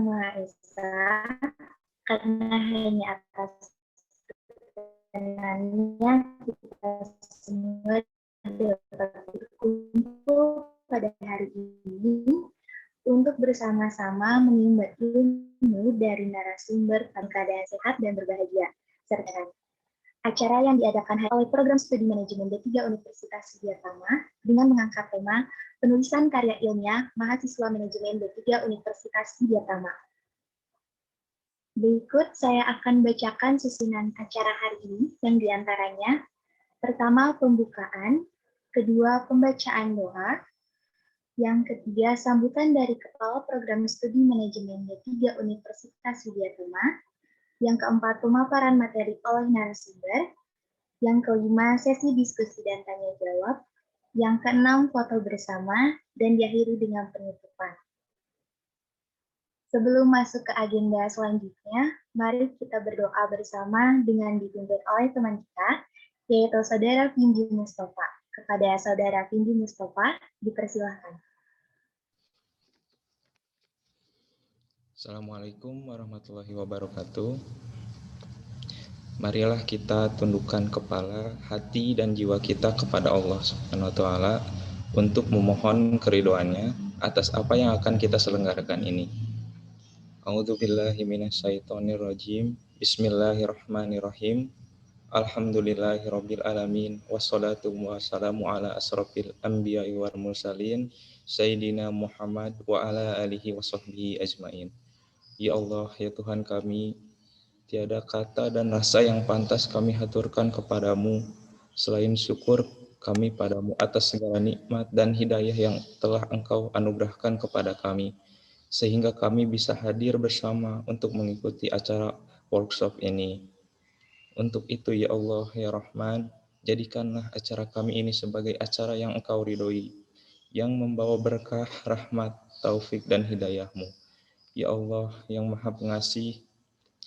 Maha Esa, karena hanya atas kebenarnya kita semua dapat berkumpul pada hari ini untuk bersama-sama menimba ilmu dari narasumber dalam keadaan sehat dan berbahagia. Serta acara yang diadakan oleh Program Studi Manajemen D3 Universitas Widyatama dengan mengangkat tema penulisan karya ilmiah mahasiswa manajemen D3 Universitas Widyatama. Berikut saya akan bacakan susunan acara hari ini yang diantaranya pertama pembukaan, kedua pembacaan doa, yang ketiga sambutan dari Kepala Program Studi Manajemen D3 Universitas Widyatama, yang keempat pemaparan materi oleh narasumber, yang kelima sesi diskusi dan tanya jawab, yang keenam foto bersama, dan diakhiri dengan penutupan. Sebelum masuk ke agenda selanjutnya, mari kita berdoa bersama dengan dipimpin oleh teman kita, yaitu Saudara Vindi Mustafa. Kepada Saudara Vindi Mustafa, dipersilahkan. Assalamualaikum warahmatullahi wabarakatuh. Marilah kita tundukkan kepala, hati, dan jiwa kita kepada Allah Subhanahu wa Ta'ala untuk memohon keridhoannya atas apa yang akan kita selenggarakan ini. A'udzubillahi minasyaitonirrajim. Bismillahirrahmanirrahim. Alhamdulillahirabbil alamin wassalatu wassalamu ala asrofil anbiya'i wal mursalin sayyidina Muhammad wa ala alihi washabbihi ajmain. Ya Allah, ya Tuhan kami, tiada kata dan rasa yang pantas kami haturkan kepadamu selain syukur kami padamu atas segala nikmat dan hidayah yang telah Engkau anugerahkan kepada kami, sehingga kami bisa hadir bersama untuk mengikuti acara workshop ini. Untuk itu ya Allah, ya Rahman, jadikanlah acara kami ini sebagai acara yang Engkau ridhoi, yang membawa berkah, rahmat, taufik, dan hidayah-Mu. Ya Allah yang Maha Pengasih,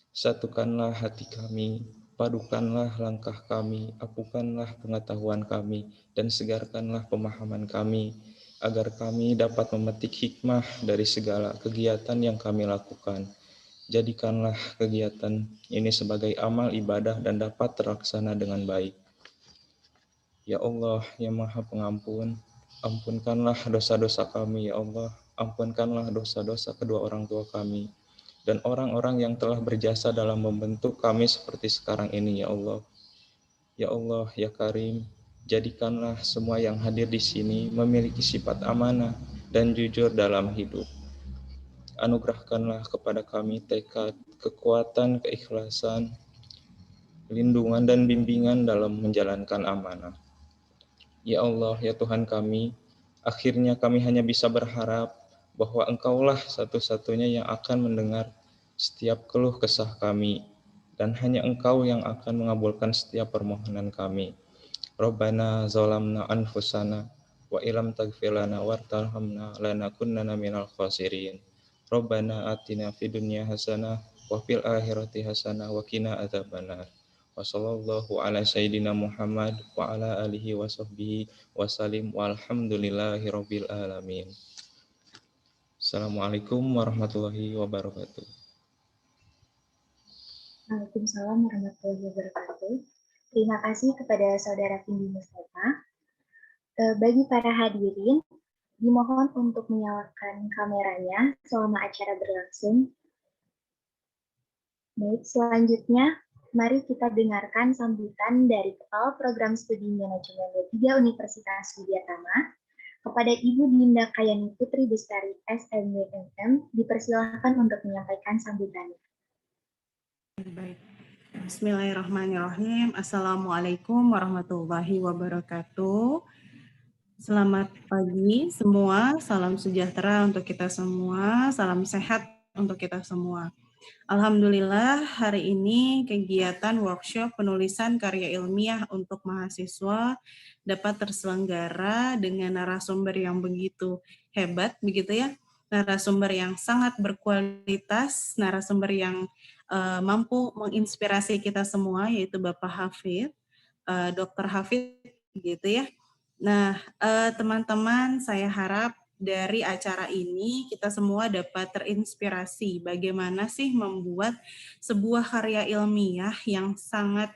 satukanlah hati kami, padukanlah langkah kami, apukanlah pengetahuan kami, dan segarkanlah pemahaman kami, agar kami dapat memetik hikmah dari segala kegiatan yang kami lakukan. Jadikanlah kegiatan ini sebagai amal ibadah dan dapat terlaksana dengan baik. Ya Allah yang Maha Pengampun, ampunkanlah dosa-dosa kami ya Allah. Ampunkanlah dosa-dosa kedua orang tua kami dan orang-orang yang telah berjasa dalam membentuk kami seperti sekarang ini ya Allah. Ya Allah, ya Karim, jadikanlah semua yang hadir di sini memiliki sifat amanah dan jujur dalam hidup. Anugerahkanlah kepada kami tekad, kekuatan, keikhlasan, lindungan dan bimbingan dalam menjalankan amanah. Ya Allah, ya Tuhan kami, akhirnya kami hanya bisa berharap bahwa Engkaulah satu-satunya yang akan mendengar setiap keluh kesah kami, dan hanya Engkau yang akan mengabulkan setiap permohonan kami. Rabbana zalamna anfusana wa ilam taghfir lana warhamna lanakunanna minal khasirin. Rabbana atina fid dunya hasanah wa fil akhirati hasanah wa qina adzabannar. Wa sallallahu ala sayyidina Muhammad wa ala alihi wa sahbihi wa salim walhamdulillahi rabbil alamin. Assalamualaikum warahmatullahi wabarakatuh. Waalaikumsalam warahmatullahi wabarakatuh. Terima kasih kepada Saudara Vindi Mustafa. Bagi para hadirin, dimohon untuk menyalakan kameranya selama acara berlangsung. Baik, selanjutnya mari kita dengarkan sambutan dari Kepala Program Studi Manajemen D3 Universitas Widyatama kepada Ibu Dinda Kayani Putri Bestari SMWMM, dipersilahkan untuk menyampaikan sambutannya. Baik. Bismillahirrahmanirrahim. Assalamualaikum warahmatullahi wabarakatuh. Selamat pagi semua, salam sejahtera untuk kita semua, salam sehat untuk kita semua. Alhamdulillah hari ini kegiatan workshop penulisan karya ilmiah untuk mahasiswa dapat terselenggara dengan narasumber yang begitu hebat, begitu ya, narasumber yang sangat berkualitas, narasumber yang mampu menginspirasi kita semua, yaitu Bapak Hafid, Dr. Hafid, gitu ya. Nah, teman-teman, saya harap dari acara ini kita semua dapat terinspirasi bagaimana sih membuat sebuah karya ilmiah yang sangat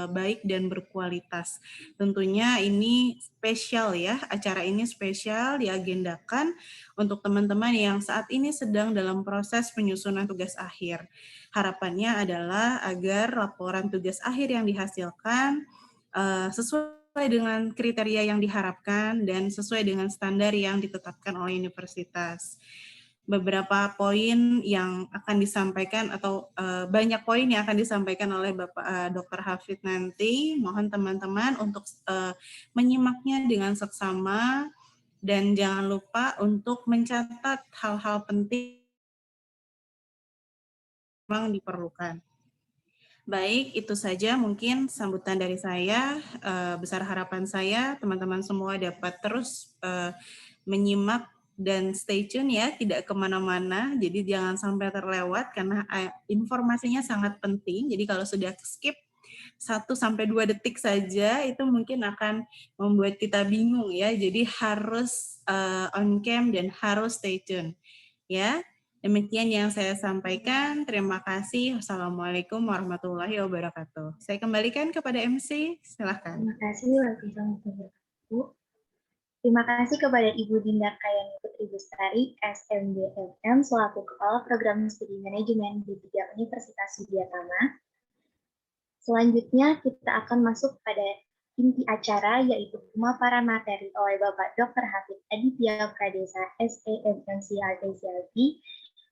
baik dan berkualitas. Tentunya ini spesial ya, acara ini spesial diagendakan untuk teman-teman yang saat ini sedang dalam proses penyusunan tugas akhir. Harapannya adalah agar laporan tugas akhir yang dihasilkan sesuai dengan kriteria yang diharapkan dan sesuai dengan standar yang ditetapkan oleh universitas. Beberapa poin yang akan disampaikan atau banyak poin yang akan disampaikan oleh Bapak Dr. Hafid nanti. Mohon teman-teman untuk menyimaknya dengan seksama dan jangan lupa untuk mencatat hal-hal penting yang memang diperlukan. Baik, itu saja mungkin sambutan dari saya. Besar harapan saya teman-teman semua dapat terus menyimak dan stay tune ya, tidak kemana-mana. Jadi jangan sampai terlewat karena informasinya sangat penting. Jadi kalau sudah skip 1-2 detik saja itu mungkin akan membuat kita bingung ya. Jadi harus on cam dan harus stay tune ya. Demikian yang saya sampaikan. Terima kasih. Wassalamualaikum warahmatullahi wabarakatuh. Saya kembalikan kepada MC. Silakan. Terima kasih Waalaikumsalam warahmatullahi wabarakatuh. Terima kasih kepada Ibu Dinda Kayani Putri Bestari, SMDMM, selaku Kepala Program Studi Manajemen di 3 Universitas Widyatama. Selanjutnya kita akan masuk pada inti acara, yaitu pemaparan materi oleh Bapak Dr. Hafid Aditya Pradesa, SEMMCRT,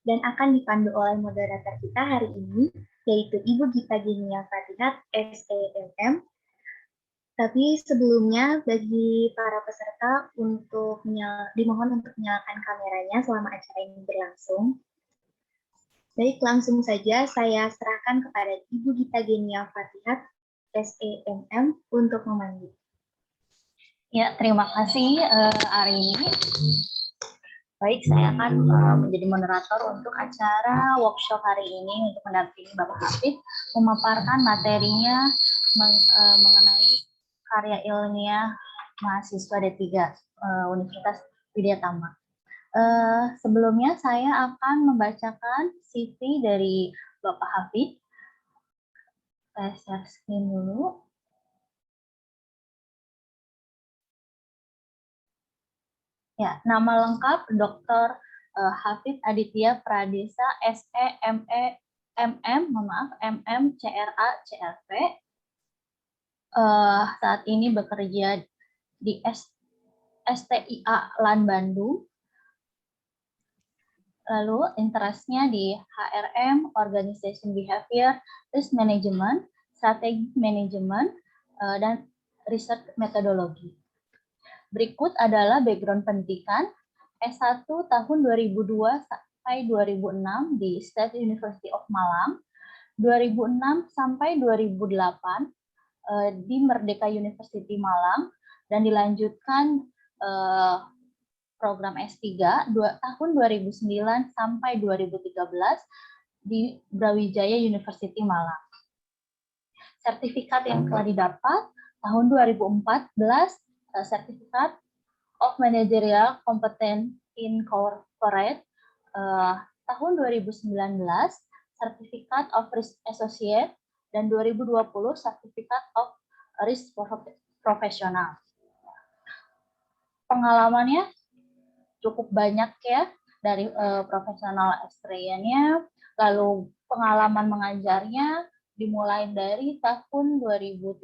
dan akan dipandu oleh moderator kita hari ini, yaitu Ibu Gita Genia Fatihat, SEMM. Tapi sebelumnya bagi para peserta dimohon untuk menyalakan kameranya selama acara ini berlangsung. Baik, langsung saja saya serahkan kepada Ibu Gita Genia Fatihat, SEMM, untuk memandu. Ya, terima kasih Arini. Baik, saya akan menjadi moderator untuk acara workshop hari ini untuk mendampingi Bapak Hafid memaparkan materinya mengenai karya ilmiah mahasiswa D3 Universitas Widyatama. Sebelumnya saya akan membacakan CV dari Bapak Hafid. Saya share screen dulu. Ya, nama lengkap Dr. Hafid Aditya Pradesa, MMCRA CRP. Saat ini bekerja di STIA LAN Bandung. Lalu interestnya di HRM, Organization Behavior, Risk Management, Strategic Management, dan Research Methodology. Berikut adalah background pendidikan S1 tahun 2002 sampai 2006 di State University of Malang, 2006 sampai 2008 di Merdeka University Malang, dan dilanjutkan program S3 tahun 2009 sampai 2013 di Brawijaya University Malang. Sertifikat yang telah didapat tahun 2014, Certificate of Managerial Competence in Corporate, tahun 2019, Certificate of Risk Associate, dan 2020 Certificate of Risk Professional. Pengalamannya cukup banyak ya, dari profesional experience-nya, lalu pengalaman mengajarnya dimulai dari tahun 2013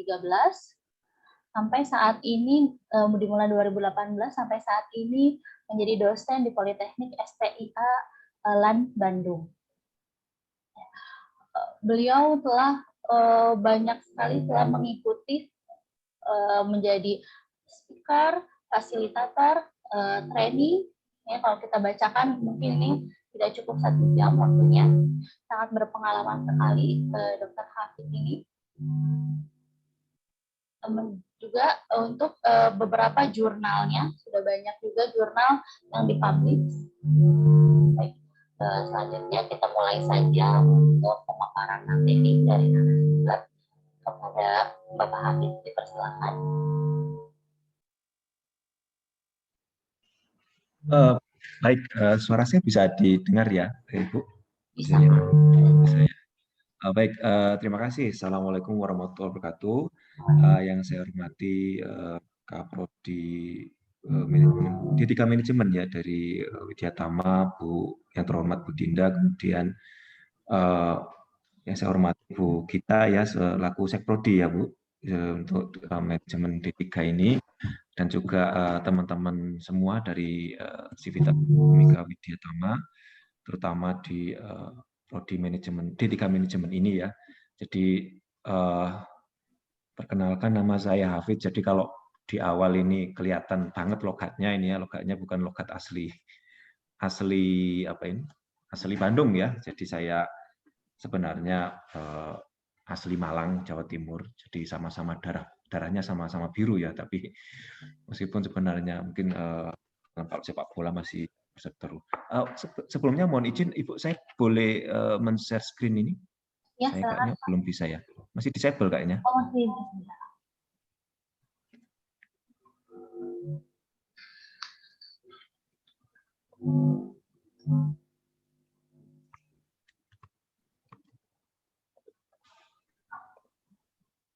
sampai saat ini, dimulai 2018 sampai saat ini menjadi dosen di Politeknik STIA LAN Bandung. Beliau telah banyak sekali telah mengikuti menjadi speaker, fasilitator, training. Ya, kalau kita bacakan mungkin ini tidak cukup 1 jam waktunya. Sangat berpengalaman sekali Dr. Hafid ini. Juga untuk beberapa jurnalnya, sudah banyak juga jurnal yang dipublish. Baik, selanjutnya kita mulai saja untuk pemaparan materi dari narasumber kepada Bapak Hafid, dipersilakan. Baik, suara saya bisa didengar ya, Ibu? Bisa. Bisa ya. Baik, terima kasih. Assalamualaikum warahmatullahi wabarakatuh. Yang saya hormati Kaprodi Ditika Manajemen ya dari Widya Tama, Bu yang terhormat Bu Dinda, kemudian yang saya hormati Bu Gita ya selaku Sekprodi ya Bu untuk manajemen D3 ini, dan juga teman-teman semua dari Civitas Mika Widya Tama, terutama di prodi manajemen D3 manajemen ini ya. Jadi perkenalkan, nama saya Hafid. Jadi kalau di awal ini kelihatan banget logatnya ini ya, logatnya bukan logat asli apa ini? Asli Bandung ya. Jadi saya sebenarnya asli Malang, Jawa Timur. Jadi sama-sama darahnya sama-sama biru ya, tapi meskipun sebenarnya mungkin kalau sepak bola masih berseteru. Sebelumnya mohon izin Ibu, saya boleh men-share screen ini? Ya, saya kayaknya belum bisa ya. Masih disable kayaknya. Oh, masih bisa.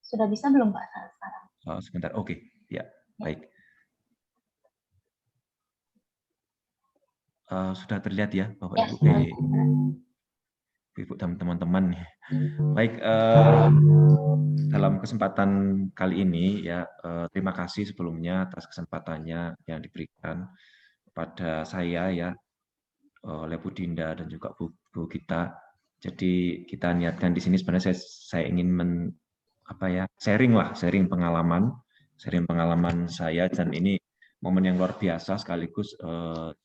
Sudah bisa belum Pak sekarang? Sebentar, oke. Ya, baik. Sudah terlihat ya Bapak Ya, Ibu, Ibu dan teman-teman. Baik, dalam kesempatan kali ini ya terima kasih sebelumnya atas kesempatannya yang diberikan kepada saya ya oleh Bu Dinda dan juga Bu Gita. Jadi kita niatkan di sini sebenarnya saya ingin sharing pengalaman saya, dan ini momen yang luar biasa sekaligus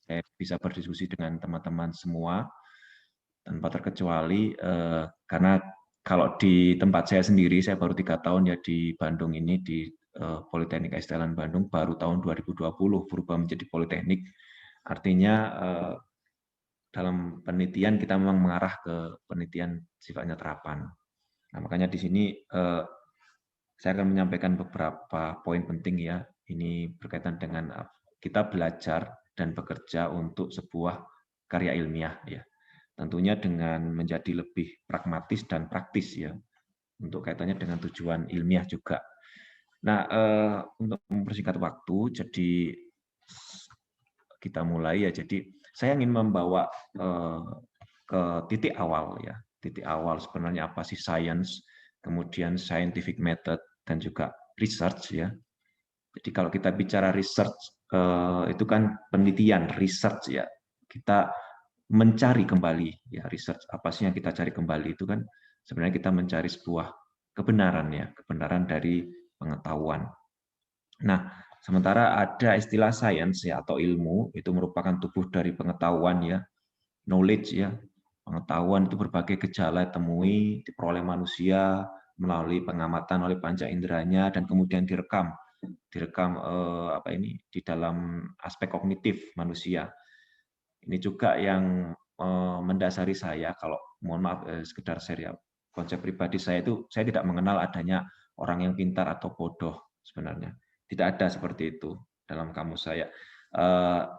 saya bisa berdiskusi dengan teman-teman semua tanpa terkecuali karena kalau di tempat saya sendiri, saya baru 3 tahun ya di Bandung ini, di Politeknik STLN Bandung, baru tahun 2020 berubah menjadi Politeknik. Artinya dalam penelitian kita memang mengarah ke penelitian sifatnya terapan. Nah, makanya di sini saya akan menyampaikan beberapa poin penting ya. Ini berkaitan dengan kita belajar dan bekerja untuk sebuah karya ilmiah ya. Tentunya dengan menjadi lebih pragmatis dan praktis ya, untuk kaitannya dengan tujuan ilmiah juga. Nah, untuk mempersingkat waktu, jadi kita mulai ya. Jadi saya ingin membawa ke titik awal ya. Titik awal sebenarnya apa sih science, kemudian scientific method, dan juga research ya. Jadi kalau kita bicara research, itu kan penelitian, research ya. Kita mencari kembali ya, research apa sih yang kita cari kembali itu kan sebenarnya kita mencari sebuah kebenaran ya, kebenaran dari pengetahuan. Nah, sementara ada istilah science ya atau ilmu, itu merupakan tubuh dari pengetahuan ya, knowledge ya. Pengetahuan itu berbagai gejala temui diperoleh manusia melalui pengamatan oleh panca inderanya dan kemudian direkam di dalam aspek kognitif manusia. Ini juga yang mendasari saya, kalau mohon maaf sekedar share ya, konsep pribadi saya itu saya tidak mengenal adanya orang yang pintar atau bodoh sebenarnya. Tidak ada seperti itu dalam kamus saya.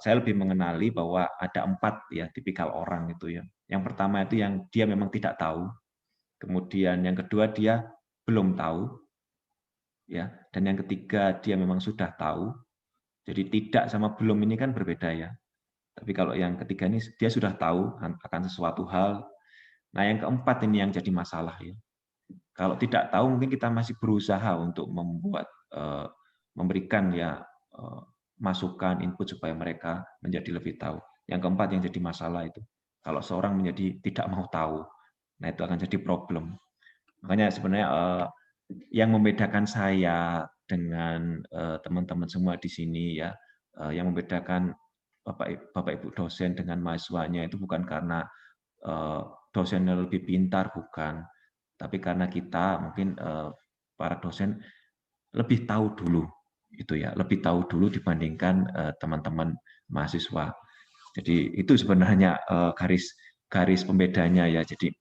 Saya lebih mengenali bahwa ada 4 ya tipikal orang itu ya. Yang pertama itu yang dia memang tidak tahu. Kemudian yang kedua dia belum tahu. Ya, dan yang ketiga dia memang sudah tahu. Jadi tidak sama belum ini kan berbeda ya. Tapi kalau yang ketiga ini dia sudah tahu akan sesuatu hal. Nah, yang keempat ini yang jadi masalah ya. Kalau tidak tahu mungkin kita masih berusaha untuk memberikan ya masukan, input supaya mereka menjadi lebih tahu. Yang keempat yang jadi masalah itu kalau seorang menjadi tidak mau tahu, nah itu akan jadi problem. Makanya sebenarnya yang membedakan saya dengan teman-teman semua di sini ya, yang membedakan Bapak Ibu dosen dengan mahasiswanya itu bukan karena dosennya lebih pintar, bukan, tapi karena kita mungkin para dosen lebih tahu dulu itu ya, lebih tahu dulu dibandingkan teman-teman mahasiswa. Jadi itu sebenarnya garis pembedanya ya. Jadi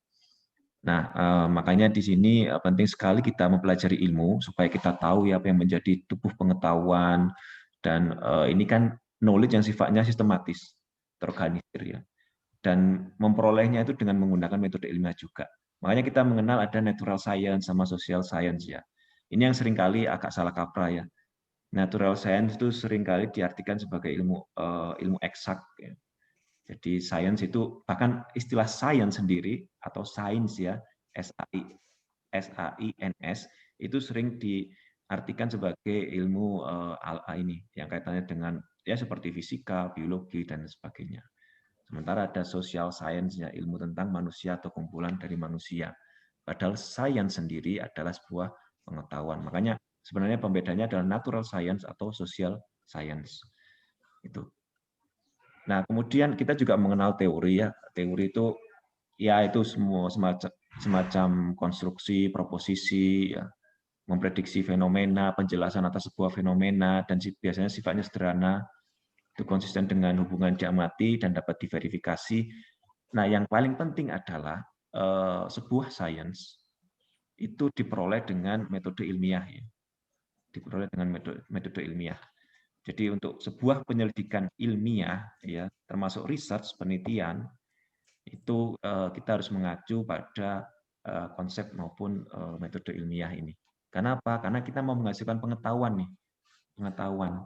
nah, makanya di sini penting sekali kita mempelajari ilmu supaya kita tahu ya apa yang menjadi tubuh pengetahuan, dan ini kan knowledge yang sifatnya sistematis, terorganisir ya. Dan memperolehnya itu dengan menggunakan metode ilmiah juga. Makanya kita mengenal ada natural science sama social science ya. Ini yang seringkali agak salah kaprah ya. Natural science itu seringkali diartikan sebagai ilmu eksak ya. Jadi science itu, bahkan istilah science sendiri atau sains ya, SAINS, itu sering diartikan sebagai ilmu ini yang kaitannya dengan ya seperti fisika, biologi dan sebagainya. Sementara ada social science, ya, ilmu tentang manusia atau kumpulan dari manusia. Padahal science sendiri adalah sebuah pengetahuan. Makanya sebenarnya pembedanya adalah natural science atau social science. Itu. Nah, kemudian kita juga mengenal teori ya. Teori itu ya itu semua semacam konstruksi, proposisi, ya, memprediksi fenomena, penjelasan atas sebuah fenomena, dan biasanya sifatnya sederhana, itu konsisten dengan hubungan diamati dan dapat diverifikasi. Nah, yang paling penting adalah sebuah sains itu diperoleh dengan metode ilmiah, ya. Diperoleh dengan metode ilmiah. Jadi untuk sebuah penyelidikan ilmiah, ya, termasuk research, penelitian, itu kita harus mengacu pada konsep maupun metode ilmiah ini. Karena apa? Karena kita mau menghasilkan pengetahuan nih, pengetahuan.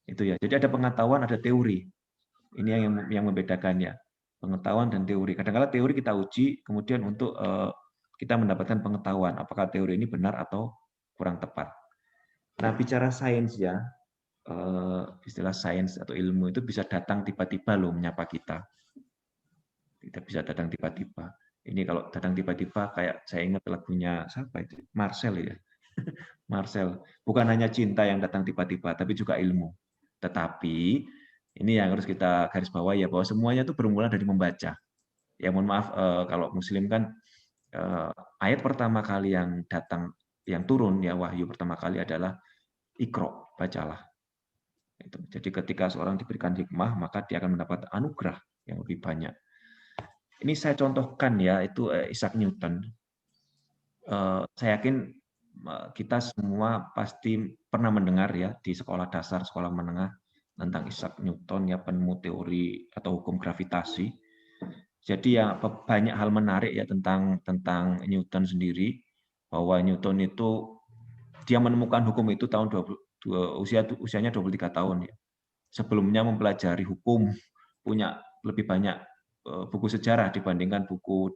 Itu ya. Jadi ada pengetahuan, ada teori. Ini yang membedakannya, pengetahuan dan teori. Kadang-kadang teori kita uji, kemudian untuk kita mendapatkan pengetahuan, apakah teori ini benar atau kurang tepat. Nah, bicara sains ya, istilah sains atau ilmu itu bisa datang tiba-tiba loh menyapa kita. Tidak bisa datang tiba-tiba. Ini kalau datang tiba-tiba kayak saya ingat lagunya siapa itu? Marcel ya. Marcel. Bukan hanya cinta yang datang tiba-tiba, tapi juga ilmu. Tetapi ini yang harus kita garis bawahi ya, bahwa semuanya itu bermula dari membaca. Ya mohon maaf kalau Muslim kan ayat pertama kali yang datang, yang turun ya wahyu pertama kali adalah Iqra, bacalah. Itu. Jadi ketika seorang diberikan hikmah, maka dia akan mendapat anugerah yang lebih banyak. Ini saya contohkan ya, itu Isaac Newton. Saya yakin kita semua pasti pernah mendengar ya di sekolah dasar, sekolah menengah tentang Isaac Newton ya, penemu teori atau hukum gravitasi. Jadi ya banyak hal menarik ya tentang Newton sendiri, bahwa Newton itu dia menemukan hukum itu tahun usianya 23 tahun ya. Sebelumnya mempelajari hukum, punya lebih banyak buku sejarah dibandingkan buku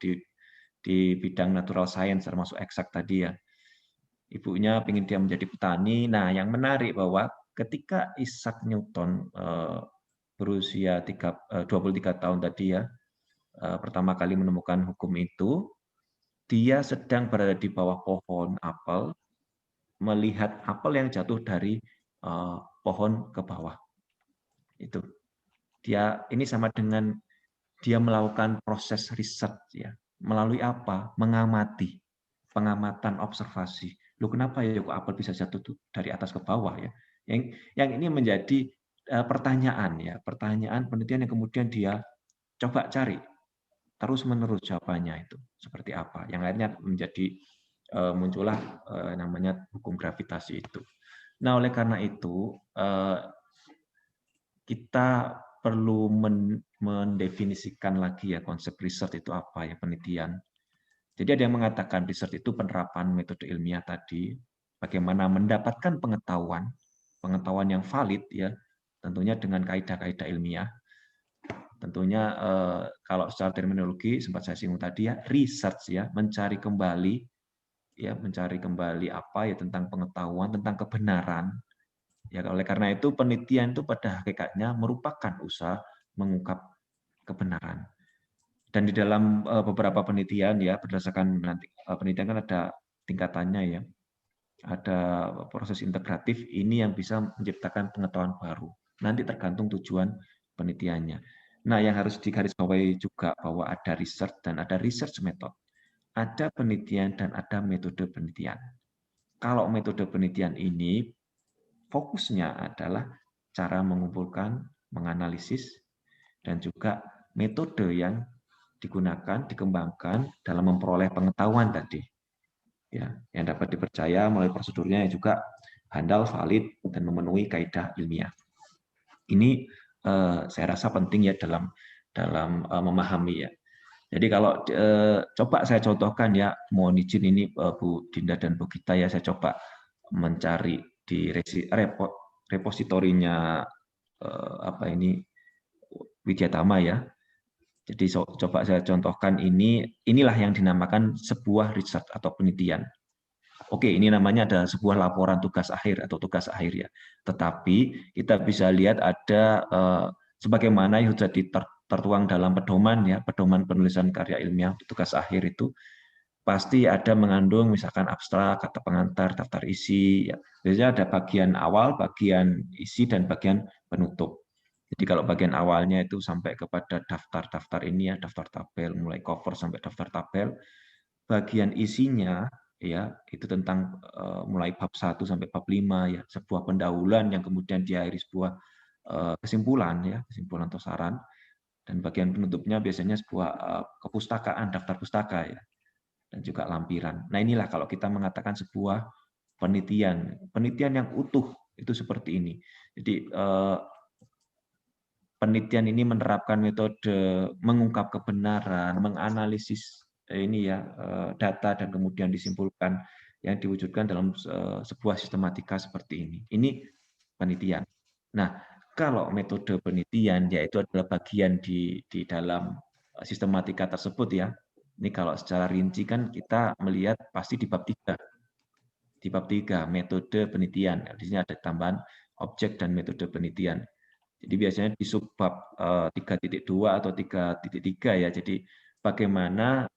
di bidang natural science termasuk eksak tadi ya. Ibunya ingin dia menjadi petani. Nah, yang menarik bahwa ketika Isaac Newton berusia 23 tahun tadi ya, pertama kali menemukan hukum itu, dia sedang berada di bawah pohon apel, melihat apel yang jatuh dari pohon ke bawah. Itu. Dia ini sama dengan dia melakukan proses riset ya. Melalui apa? Mengamati. Pengamatan observasi. Loh kenapa ya kok apel bisa jatuh dari atas ke bawah ya? Yang ini menjadi pertanyaan ya, pertanyaan penelitian yang kemudian dia coba cari terus-menerus jawabannya itu seperti apa. Yang akhirnya menjadi muncullah namanya hukum gravitasi itu. Nah, oleh karena itu kita perlu mendefinisikan lagi ya konsep riset itu apa ya, penelitian. Jadi ada yang mengatakan riset itu penerapan metode ilmiah tadi, bagaimana mendapatkan pengetahuan yang valid ya, tentunya dengan kaidah-kaidah ilmiah. Tentunya kalau secara terminologi sempat saya singgung tadi ya, research ya, mencari kembali apa ya tentang pengetahuan, tentang kebenaran. Ya, oleh karena itu penelitian itu pada hakikatnya merupakan usaha mengungkap kebenaran. Dan di dalam beberapa penelitian ya, berdasarkan nanti penelitian kan ada tingkatannya ya. Ada proses integratif, ini yang bisa menciptakan pengetahuan baru. Nanti tergantung tujuan penelitiannya. Nah, yang harus digarisbawahi juga bahwa ada research dan ada research method. Ada penelitian dan ada metode penelitian. Kalau metode penelitian ini fokusnya adalah cara mengumpulkan, menganalisis, dan juga metode yang digunakan, dikembangkan dalam memperoleh pengetahuan tadi. Ya, yang dapat dipercaya melalui prosedurnya yang juga handal, valid, dan memenuhi kaidah ilmiah. Ini saya rasa penting ya dalam memahami ya. Jadi kalau coba saya contohkan ya, mohon izin ini Bu Dinda dan Bu Gita ya, saya coba mencari di repositorinya Widyatama ya. Jadi coba saya contohkan inilah yang dinamakan sebuah riset atau penelitian. Oke, ini namanya ada sebuah laporan tugas akhir atau tugas akhir ya. Tetapi kita bisa lihat ada sebagaimana yang sudah tertuang dalam pedoman ya, pedoman penulisan karya ilmiah tugas akhir itu pasti ada mengandung misalkan abstrak, kata pengantar, daftar isi ya. Biasanya ada bagian awal, bagian isi dan bagian penutup. Jadi kalau bagian awalnya itu sampai kepada daftar-daftar ini ya, daftar tabel mulai cover sampai daftar tabel. Bagian isinya ya itu tentang mulai bab 1 sampai bab 5 ya, sebuah pendahuluan yang kemudian diakhiri sebuah kesimpulan ya, kesimpulan atau saran, dan bagian penutupnya biasanya sebuah kepustakaan, daftar pustaka ya, dan juga lampiran. Nah, inilah kalau kita mengatakan sebuah penelitian yang utuh itu seperti ini. Jadi penelitian ini menerapkan metode mengungkap kebenaran, menganalisis ini ya data dan kemudian disimpulkan yang diwujudkan dalam sebuah sistematika seperti ini. Ini penelitian. Nah, kalau metode penelitian yaitu adalah bagian di dalam sistematika tersebut ya. Ini kalau secara rinci kan kita melihat pasti di bab 3. Di bab 3 metode penelitian. Di sini ada tambahan objek dan metode penelitian. Jadi biasanya di subbab 3.2 atau 3.3 ya. Jadi bagaimana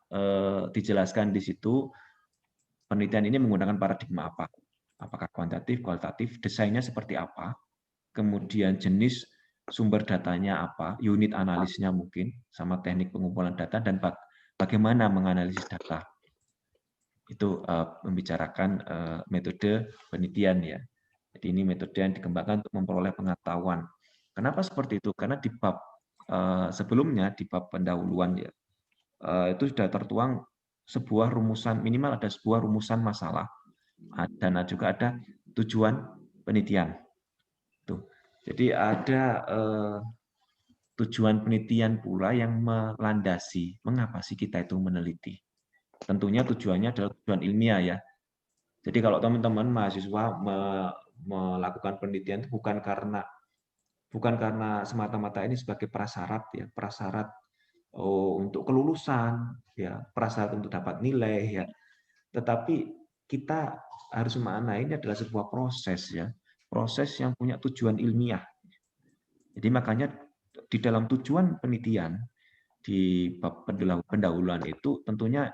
dijelaskan di situ penelitian ini menggunakan paradigma apa? Apakah kuantitatif, kualitatif, desainnya seperti apa? Kemudian jenis sumber datanya apa? Unit analisnya mungkin sama teknik pengumpulan data dan bagaimana menganalisis data. Itu membicarakan metode penelitian ya. Jadi ini metode yang dikembangkan untuk memperoleh pengetahuan. Kenapa seperti itu? Karena di bab sebelumnya, di bab pendahuluan ya, itu sudah tertuang sebuah rumusan, minimal ada sebuah rumusan masalah, dan juga ada tujuan penelitian. Tuh. Jadi ada tujuan penelitian pula yang melandasi mengapa sih kita itu meneliti. Tentunya tujuannya adalah tujuan ilmiah ya. Jadi kalau teman-teman mahasiswa melakukan penelitian itu bukan karena semata-mata ini sebagai prasyarat ya, prasyarat untuk kelulusan ya, prasyarat untuk dapat nilai ya. Tetapi kita harus memaknai ini adalah sebuah proses ya, proses yang punya tujuan ilmiah. Jadi makanya di dalam tujuan penelitian di bab pendahuluan itu tentunya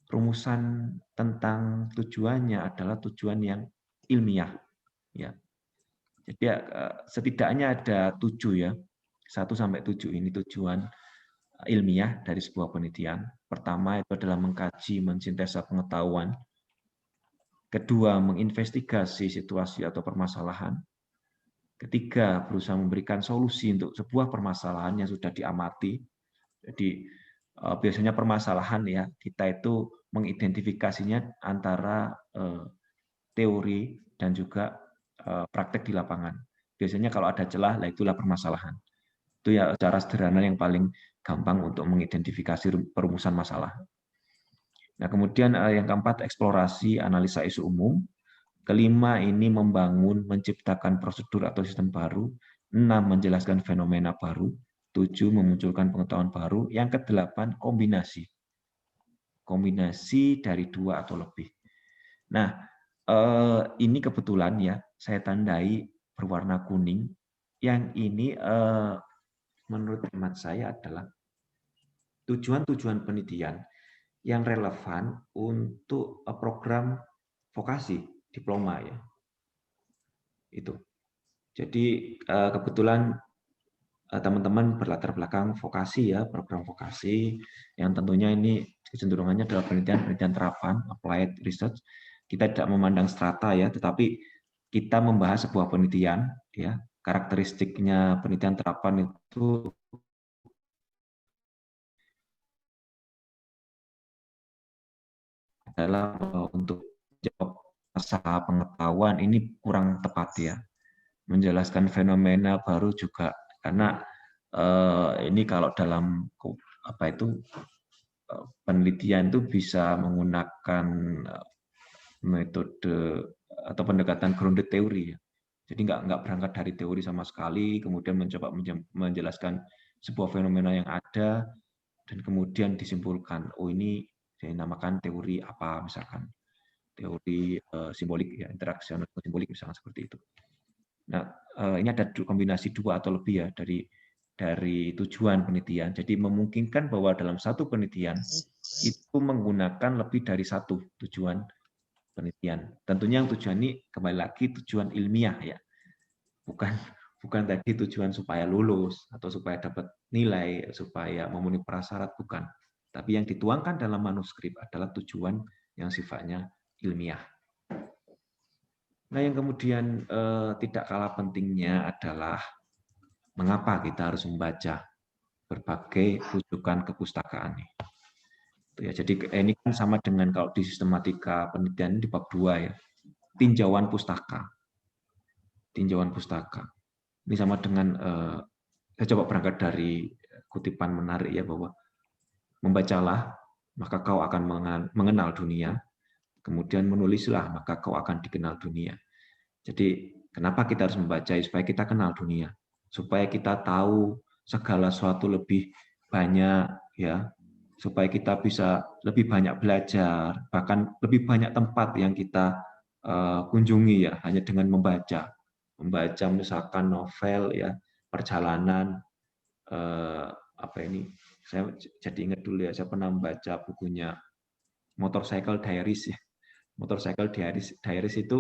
rumusan tentang tujuannya adalah tujuan yang ilmiah ya. Jadi setidaknya ada 7 ya, 1 sampai 7 ini tujuan ilmiah dari sebuah penelitian. Pertama itu adalah mengkaji, mensintesa pengetahuan. Kedua, menginvestigasi situasi atau permasalahan. Ketiga, berusaha memberikan solusi untuk sebuah permasalahan yang sudah diamati. Jadi biasanya permasalahan ya, kita itu mengidentifikasinya antara teori dan juga praktek di lapangan. Biasanya kalau ada celah, lah itulah permasalahan. Itu ya cara sederhana yang paling gampang untuk mengidentifikasi perumusan masalah. Nah, kemudian yang keempat, eksplorasi, analisa isu umum. Kelima, ini membangun, menciptakan prosedur atau sistem baru. 6, menjelaskan fenomena baru. 7, memunculkan pengetahuan baru. Yang ke-8, kombinasi. Kombinasi dari 2 atau lebih. Nah, ini kebetulan ya, saya tandai berwarna kuning. Yang ini menurut hemat saya adalah tujuan-tujuan penelitian yang relevan untuk program vokasi, diploma ya. Itu. Jadi kebetulan teman-teman berlatar belakang vokasi ya, program vokasi yang tentunya ini kecenderungannya adalah penelitian terapan, applied research. Kita tidak memandang strata ya, tetapi kita membahas sebuah penelitian ya, karakteristiknya penelitian terapan itu adalah untuk jawab masalah pengetahuan ini kurang tepat ya. menjelaskan fenomena baru juga, karena ini kalau dalam penelitian itu bisa menggunakan metode atau pendekatan grounded teori ya. Jadi nggak berangkat dari teori sama sekali, kemudian mencoba menjelaskan sebuah fenomena yang ada, dan kemudian disimpulkan, oh ini dinamakan teori apa, misalkan teori simbolik ya, interaksi simbolik misalkan seperti itu. Nah, ini ada kombinasi dua atau lebih ya dari tujuan penelitian. Jadi memungkinkan bahwa dalam satu penelitian itu menggunakan lebih dari satu tujuan penelitian. Tentunya yang tujuan ini kembali lagi tujuan ilmiah ya, bukan tadi tujuan supaya lulus atau supaya dapat nilai, supaya memenuhi prasyarat, bukan. Tapi yang dituangkan dalam manuskrip adalah tujuan yang sifatnya ilmiah. Nah, yang kemudian tidak kalah pentingnya adalah mengapa kita harus membaca berbagai rujukan kepustakaan ini. Ya, jadi ini kan sama dengan kalau di sistematika penelitian di bab 2 ya, tinjauan pustaka. Tinjauan pustaka. Ini sama dengan saya coba berangkat dari kutipan menarik ya, bahwa membacalah maka kau akan mengenal dunia, kemudian menulislah maka kau akan dikenal dunia. Jadi kenapa kita harus membaca? Supaya kita kenal dunia, supaya kita tahu segala sesuatu lebih banyak ya, supaya kita bisa lebih banyak belajar, bahkan lebih banyak tempat yang kita kunjungi ya, hanya dengan membaca misalkan novel ya, perjalanan saya jadi ingat dulu ya, saya pernah membaca bukunya Motorcycle Diaries ya. Motorcycle Diaries itu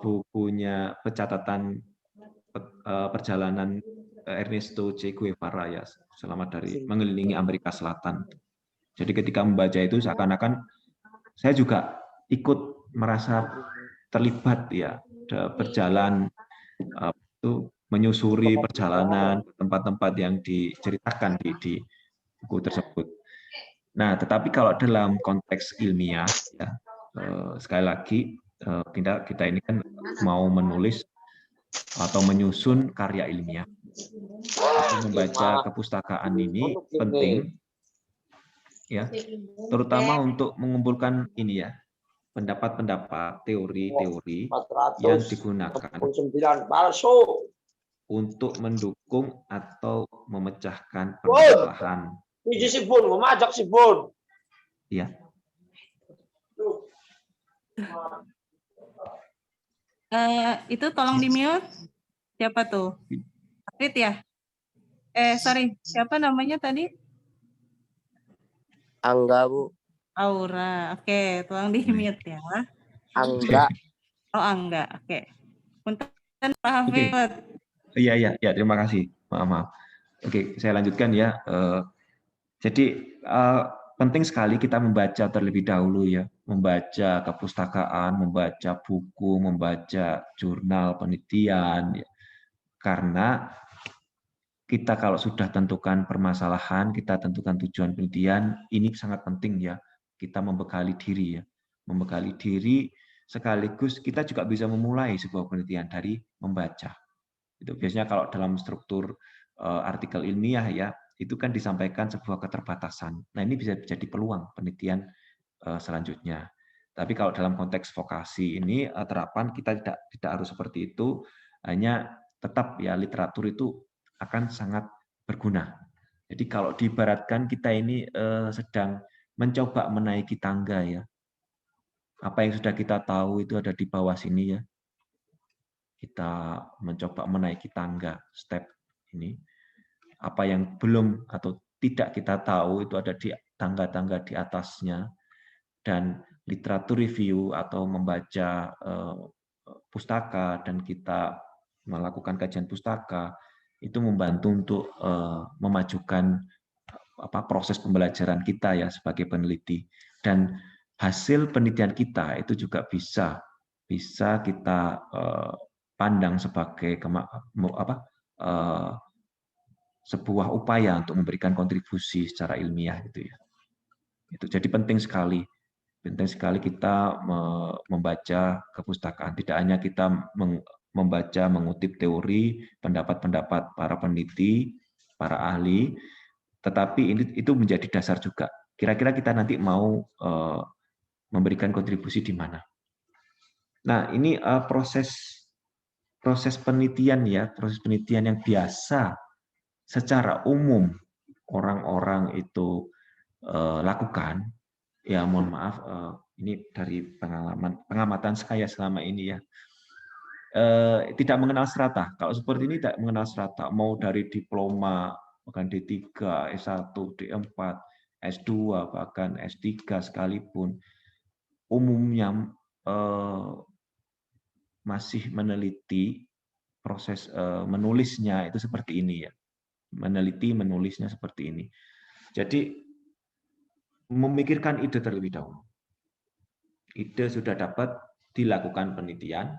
bukunya pencatatan perjalanan Ernesto Che Guevara ya, selama dari mengelilingi Amerika Selatan. Jadi ketika membaca itu seakan-akan saya juga ikut merasa terlibat ya, berjalan itu menyusuri perjalanan tempat-tempat yang diceritakan di buku tersebut. Nah, tetapi kalau dalam konteks ilmiah ya, sekali lagi kita ini kan mau menulis atau menyusun karya ilmiah. Membaca kepustakaan ini penting ya, terutama untuk mengumpulkan ini ya, pendapat-pendapat, teori-teori yang digunakan untuk mendukung atau memecahkan permasalahan. Ya. Itu tolong di-mute. Siapa tuh? Afrit ya? Sorry, siapa namanya tadi? Angga, Bu. Aura. Oke, tolong di-mute ya. Angga. Oh, Angga. Oke. Punten Pak Hafid. Iya, terima kasih. Maaf. Oke, saya lanjutkan ya. Jadi penting sekali kita membaca terlebih dahulu ya, membaca kepustakaan, membaca buku, membaca jurnal penelitian ya. Karena kita kalau sudah tentukan permasalahan, kita tentukan tujuan penelitian, ini sangat penting ya, kita membekali diri ya. Membekali diri sekaligus kita juga bisa memulai sebuah penelitian dari membaca. Itu biasanya kalau dalam struktur artikel ilmiah ya, itu kan disampaikan sebuah keterbatasan. Nah, ini bisa jadi peluang penelitian selanjutnya. Tapi kalau dalam konteks vokasi ini terapan kita tidak harus seperti itu, hanya tetap ya literatur itu akan sangat berguna. Jadi kalau diibaratkan kita ini sedang mencoba menaiki tangga ya. Apa yang sudah kita tahu itu ada di bawah sini ya. Kita mencoba menaiki tangga step ini. Apa yang belum atau tidak kita tahu itu ada di tangga-tangga di atasnya. Dan literatur review atau membaca pustaka dan kita melakukan kajian pustaka itu membantu untuk memajukan proses pembelajaran kita ya sebagai peneliti. Dan hasil penelitian kita itu juga bisa kita pandang sebagai sebuah upaya untuk memberikan kontribusi secara ilmiah gitu ya. Itu jadi penting sekali kita membaca kepustakaan. Tidak hanya kita membaca, mengutip teori, pendapat-pendapat para peneliti, para ahli, tetapi itu menjadi dasar juga. Kira-kira kita nanti mau memberikan kontribusi di mana. Nah, ini proses penelitian ya, proses penelitian yang biasa secara umum orang-orang itu lakukan. Ya, mohon maaf, ini dari pengamatan saya selama ini ya. Tidak mengenal strata. Kalau seperti ini tidak mengenal strata. Mau dari diploma, bahkan D3, S1, D4, S2, bahkan S3 sekalipun, umumnya masih meneliti proses menulisnya itu seperti ini ya. Meneliti, menulisnya seperti ini. Jadi memikirkan ide terlebih dahulu. Ide sudah dapat, dilakukan penelitian,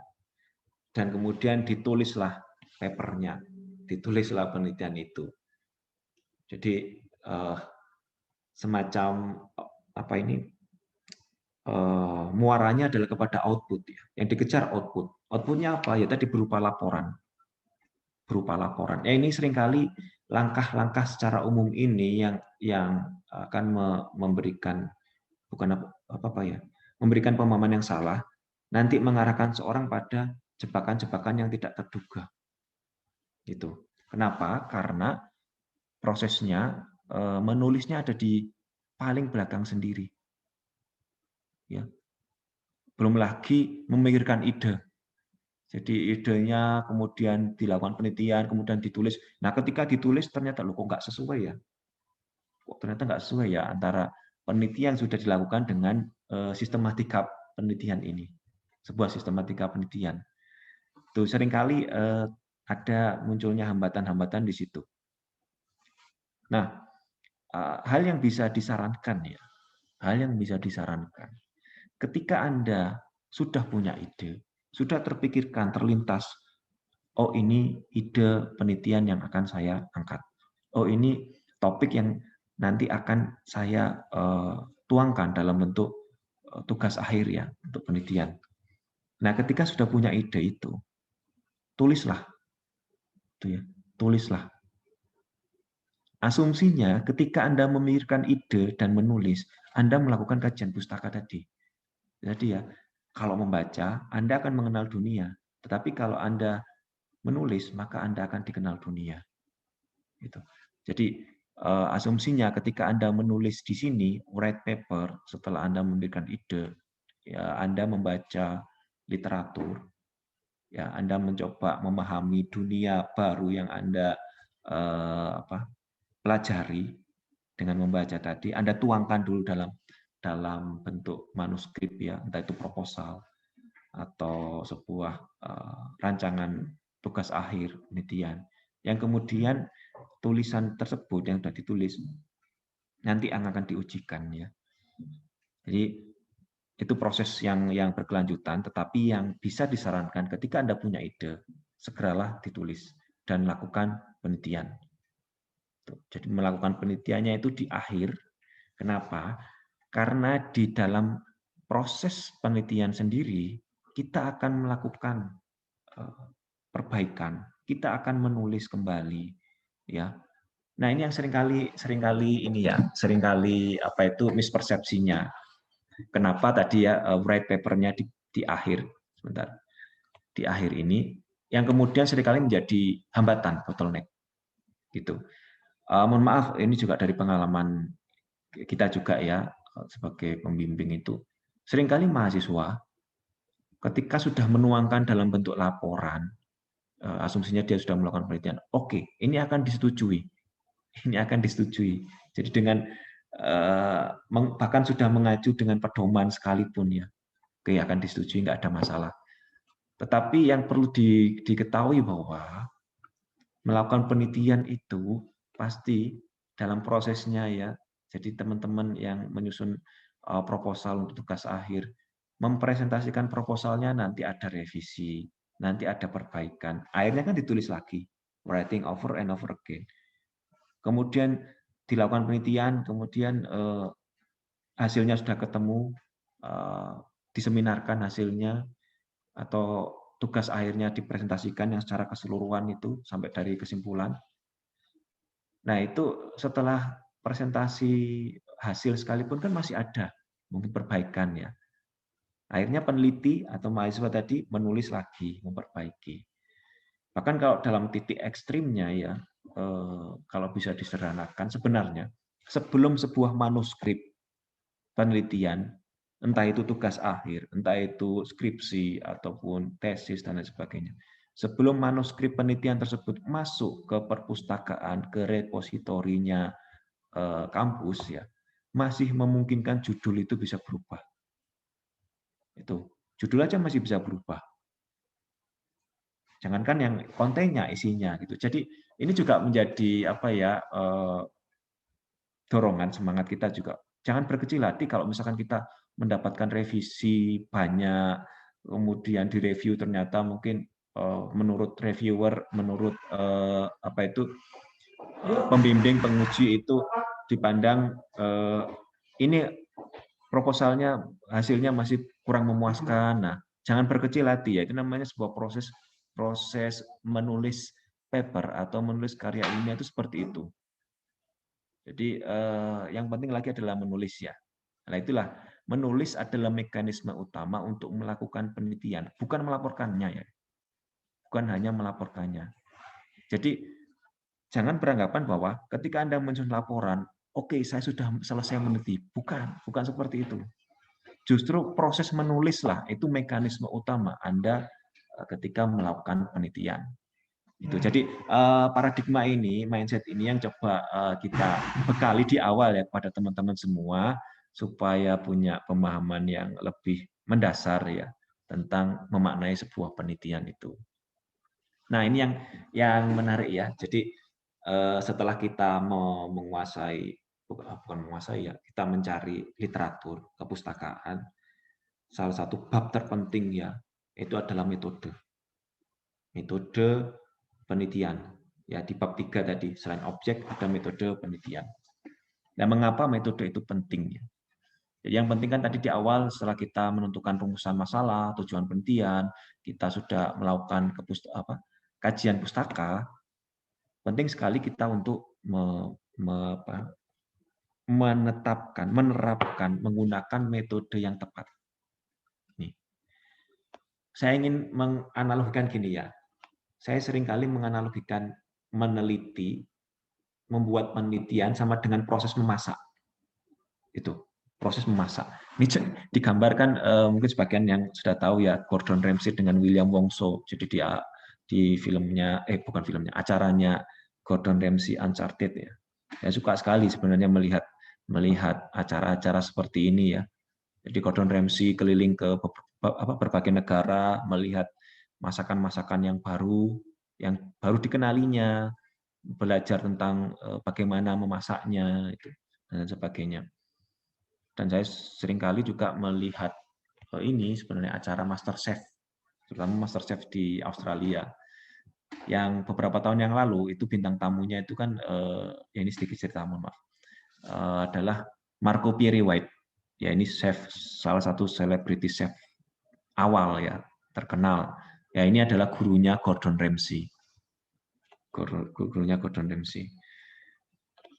dan kemudian ditulislah papernya, ditulislah penelitian itu. Jadi semacam apa ini, muaranya adalah kepada output ya. Yang dikejar output. Outputnya apa? Ya tadi berupa laporan. Berupa laporan. Ya ini seringkali langkah-langkah secara umum ini yang akan memberikan memberikan pemahaman yang salah, nanti mengarahkan seorang pada jebakan-jebakan yang tidak terduga. Gitu. Kenapa? Karena prosesnya menulisnya ada di paling belakang sendiri. Ya. Belum lagi memikirkan ide. Jadi idenya kemudian dilakukan penelitian, kemudian ditulis. Nah, ketika ditulis ternyata kok nggak sesuai ya. Kok ternyata nggak sesuai ya antara penelitian yang sudah dilakukan dengan sistematika penelitian ini. Sebuah sistematika penelitian. Itu seringkali ada munculnya hambatan-hambatan di situ. Nah, hal yang bisa disarankan ya, hal yang bisa disarankan. Ketika Anda sudah punya ide, sudah terpikirkan, terlintas, oh ini ide penelitian yang akan saya angkat. Oh ini topik yang nanti akan saya tuangkan dalam bentuk tugas akhir ya, untuk penelitian. Nah, ketika sudah punya ide itu, tulislah. Itu ya, tulislah. Asumsinya ketika Anda memikirkan ide dan menulis, Anda melakukan kajian pustaka tadi. Jadi ya, kalau membaca, Anda akan mengenal dunia. Tetapi kalau Anda menulis, maka Anda akan dikenal dunia. Gitu. Jadi asumsinya ketika Anda menulis di sini, write paper, setelah Anda memberikan ide, ya Anda membaca literatur, ya Anda mencoba memahami dunia baru yang Anda pelajari dengan membaca tadi, Anda tuangkan dulu dalam bentuk manuskrip ya, entah itu proposal atau sebuah rancangan tugas akhir penelitian, yang kemudian tulisan tersebut yang sudah ditulis nanti akan diujikan ya. Jadi itu proses yang berkelanjutan, tetapi yang bisa disarankan ketika Anda punya ide, segeralah ditulis dan lakukan penelitian. Jadi melakukan penelitiannya itu di akhir. Kenapa? Karena di dalam proses penelitian sendiri kita akan melakukan perbaikan, kita akan menulis kembali, ya. Nah ini yang seringkali ini ya, seringkali mispersepsinya. Kenapa tadi ya write papernya di akhir, sebentar, di akhir ini, yang kemudian seringkali menjadi hambatan, bottleneck, gitu. Mohon maaf, ini juga dari pengalaman kita juga ya, sebagai pembimbing itu, seringkali mahasiswa ketika sudah menuangkan dalam bentuk laporan, asumsinya dia sudah melakukan penelitian, oke, ini akan disetujui. Ini akan disetujui. Jadi dengan bahkan sudah mengacu dengan pedoman sekalipun ya, oke akan disetujui, nggak ada masalah. Tetapi yang perlu diketahui bahwa melakukan penelitian itu pasti dalam prosesnya ya. Jadi teman-teman yang menyusun proposal untuk tugas akhir, mempresentasikan proposalnya nanti ada revisi, nanti ada perbaikan. Akhirnya kan ditulis lagi, writing over and over again. Kemudian dilakukan penelitian, kemudian hasilnya sudah ketemu, diseminarkan hasilnya, atau tugas akhirnya dipresentasikan yang secara keseluruhan itu sampai dari kesimpulan. Nah, itu setelah presentasi hasil sekalipun kan masih ada mungkin perbaikan ya. Akhirnya peneliti atau mahasiswa tadi menulis lagi, memperbaiki. Bahkan kalau dalam titik ekstrimnya ya, kalau bisa disederhanakan sebenarnya sebelum sebuah manuskrip penelitian, entah itu tugas akhir, entah itu skripsi ataupun tesis dan lain sebagainya, sebelum manuskrip penelitian tersebut masuk ke perpustakaan, ke repositorinya kampus ya, masih memungkinkan judul itu bisa berubah. Itu judul aja masih bisa berubah. Jangankan yang kontennya, isinya gitu. Jadi ini juga menjadi apa ya, dorongan semangat kita juga. Jangan berkecil hati kalau misalkan kita mendapatkan revisi banyak, kemudian direview ternyata mungkin menurut reviewer, menurut apa itu pembimbing, penguji itu dipandang ini proposalnya hasilnya masih kurang memuaskan. Nah, jangan berkecil hati ya. Itu namanya sebuah proses menulis paper atau menulis karya ilmiah itu seperti itu. Jadi yang penting lagi adalah menulis ya. Nah, itulah menulis adalah mekanisme utama untuk melakukan penelitian, bukan melaporkannya ya. Bukan hanya melaporkannya. Jadi jangan beranggapan bahwa ketika Anda menyusun laporan, oke, saya sudah selesai meneliti. Bukan seperti itu. Justru proses menulislah itu mekanisme utama Anda ketika melakukan penelitian. Itu. Jadi paradigma ini, mindset ini yang coba kita bekali di awal ya kepada teman-teman semua supaya punya pemahaman yang lebih mendasar ya tentang memaknai sebuah penelitian itu. Nah, ini yang menarik ya. Jadi setelah kita menguasai, bukan menguasai ya, kita mencari literatur kepustakaan, salah satu bab terpenting ya itu adalah metode penelitian ya. Di bab 3 tadi selain objek ada metode penelitian. Nah, mengapa metode itu penting ya? Jadi yang penting kan tadi di awal setelah kita menentukan rumusan masalah, tujuan penelitian, kita sudah melakukan kajian pustaka, penting sekali kita untuk menerapkan, menggunakan metode yang tepat. Nih. Saya ingin menganalogikan gini ya. Saya seringkali menganalogikan meneliti, membuat penelitian sama dengan proses memasak. Itu, proses memasak. Ini digambarkan mungkin sebagian yang sudah tahu ya, Gordon Ramsay dengan William Wongso. Jadi dia di filmnya, bukan filmnya, acaranya Gordon Ramsay Uncharted ya. Saya suka sekali sebenarnya melihat acara-acara seperti ini ya. Jadi Gordon Ramsay keliling ke berbagai negara, melihat masakan-masakan yang baru dikenalinya, belajar tentang bagaimana memasaknya itu dan sebagainya. Dan saya seringkali juga melihat ini sebenarnya acara MasterChef, terutama MasterChef di Australia. Yang beberapa tahun yang lalu itu bintang tamunya itu kan ya ini sedikit cerita, mohon maaf, adalah Marco Pierre White. Ya ini chef, salah satu selebriti chef awal ya, terkenal. Ya ini adalah gurunya Gordon Ramsay. Gurunya Gordon Ramsay.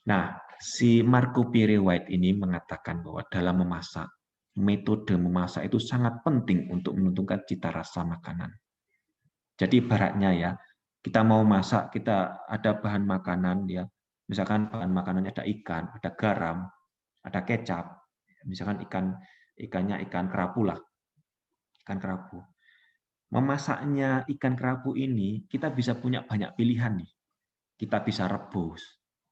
Nah, si Marco Pierre White ini mengatakan bahwa dalam memasak, metode memasak itu sangat penting untuk menentukan cita rasa makanan. Jadi ibaratnya ya, kita mau masak, kita ada bahan makanan ya, misalkan bahan makanannya ada ikan, ada garam, ada kecap, misalkan ikannya ikan kerapu lah, ikan kerapu. Memasaknya ikan kerapu ini kita bisa punya banyak pilihan nih. Kita bisa rebus,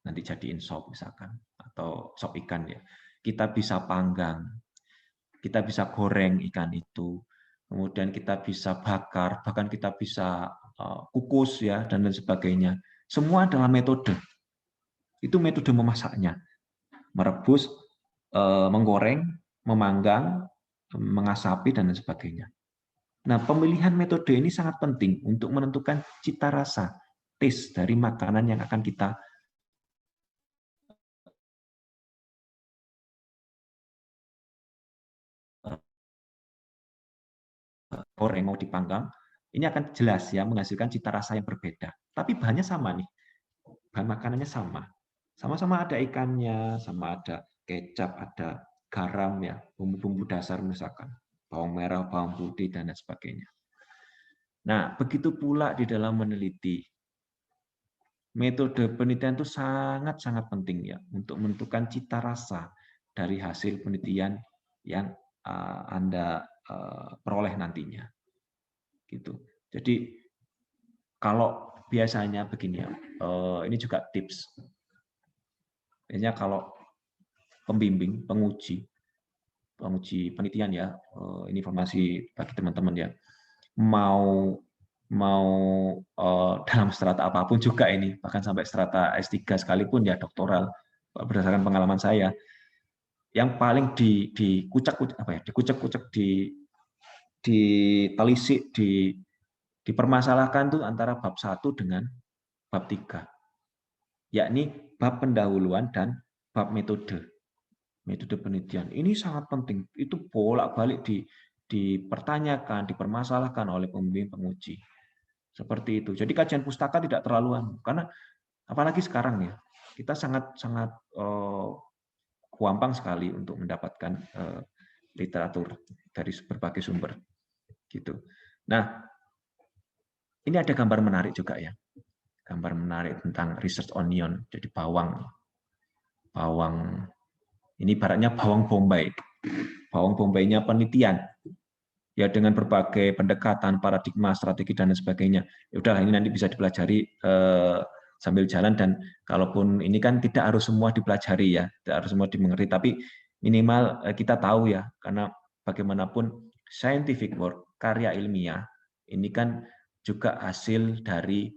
nanti jadiin sop misalkan, atau sop ikan ya. Kita bisa panggang, kita bisa goreng ikan itu, kemudian kita bisa bakar, bahkan kita bisa kukus ya dan lain sebagainya. Semua adalah metode. Itu metode memasaknya. Merebus, menggoreng, memanggang, mengasapi dan lain sebagainya. Nah, pemilihan metode ini sangat penting untuk menentukan cita rasa, taste dari makanan yang akan kita goreng, mau dipanggang, ini akan jelas ya menghasilkan cita rasa yang berbeda. Tapi bahannya sama nih, bahan makanannya sama. Sama-sama ada ikannya, sama ada kecap, ada garam ya, bumbu-bumbu dasar misalkan, bawang merah, bawang putih dan lain sebagainya. Nah, begitu pula di dalam meneliti. Metode penelitian itu sangat-sangat penting ya untuk menentukan cita rasa dari hasil penelitian yang Anda peroleh nantinya. Gitu. Jadi kalau biasanya begini ya, ini juga tips. Biasanya kalau pembimbing, penguji penelitian ya, ini informasi bagi teman-teman ya, mau dalam strata apapun juga ini, bahkan sampai strata S3 sekalipun ya, doktoral, berdasarkan pengalaman saya, yang paling dikucek-kucek, ditelisik, dipermasalahkan tuh antara bab 1 dengan bab 3, yakni bab pendahuluan dan bab metode penelitian. Ini sangat penting, itu bolak-balik dipertanyakan, dipermasalahkan oleh pembimbing penguji. Seperti itu. Jadi kajian pustaka tidak terlalu karena apalagi sekarang ya, kita sangat gampang sekali untuk mendapatkan literatur dari berbagai sumber. Gitu. Nah, ini ada gambar menarik juga ya. Gambar menarik tentang research onion, jadi bawang ini ibaratnya bawang bombay. Bawang bombaynya penelitian. Ya dengan berbagai pendekatan, paradigma, strategi dan sebagainya. Ya udah ini nanti bisa dipelajari sambil jalan dan kalaupun ini kan tidak harus semua dipelajari ya, tidak harus semua dimengerti, tapi minimal kita tahu ya, karena bagaimanapun scientific work, karya ilmiah ini kan juga hasil dari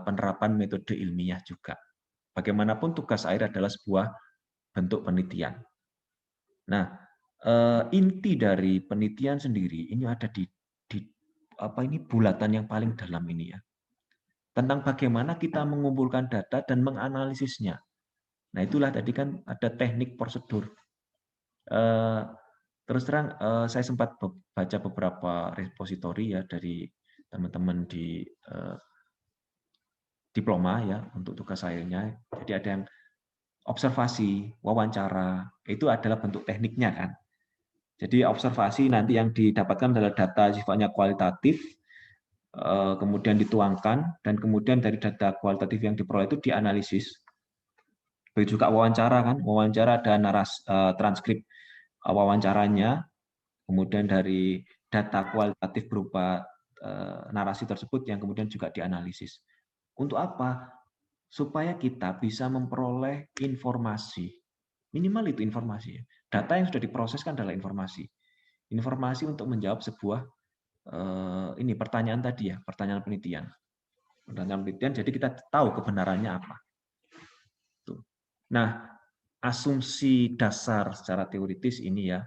penerapan metode ilmiah juga. Bagaimanapun tugas akhir adalah sebuah bentuk penelitian. Nah, inti dari penelitian sendiri ini ada di bulatan yang paling dalam ini ya. Tentang bagaimana kita mengumpulkan data dan menganalisisnya. Nah, itulah tadi kan ada teknik prosedur. Terus terang saya sempat baca beberapa repositori ya dari teman-teman di diploma ya untuk tugas akhirnya. Jadi ada yang observasi, wawancara, itu adalah bentuk tekniknya kan. Jadi observasi nanti yang didapatkan adalah data sifatnya kualitatif, kemudian dituangkan, dan kemudian dari data kualitatif yang diperoleh itu dianalisis. Begitu juga wawancara kan, wawancara ada transkrip wawancaranya, kemudian dari data kualitatif berupa narasi tersebut yang kemudian juga dianalisis. Untuk apa? Supaya kita bisa memperoleh informasi. Minimal itu informasi. Data yang sudah diproseskan adalah informasi. Informasi untuk menjawab sebuah pertanyaan tadi ya, pertanyaan penelitian. Pertanyaan penelitian, jadi kita tahu kebenarannya apa. Nah, asumsi dasar secara teoritis ini ya,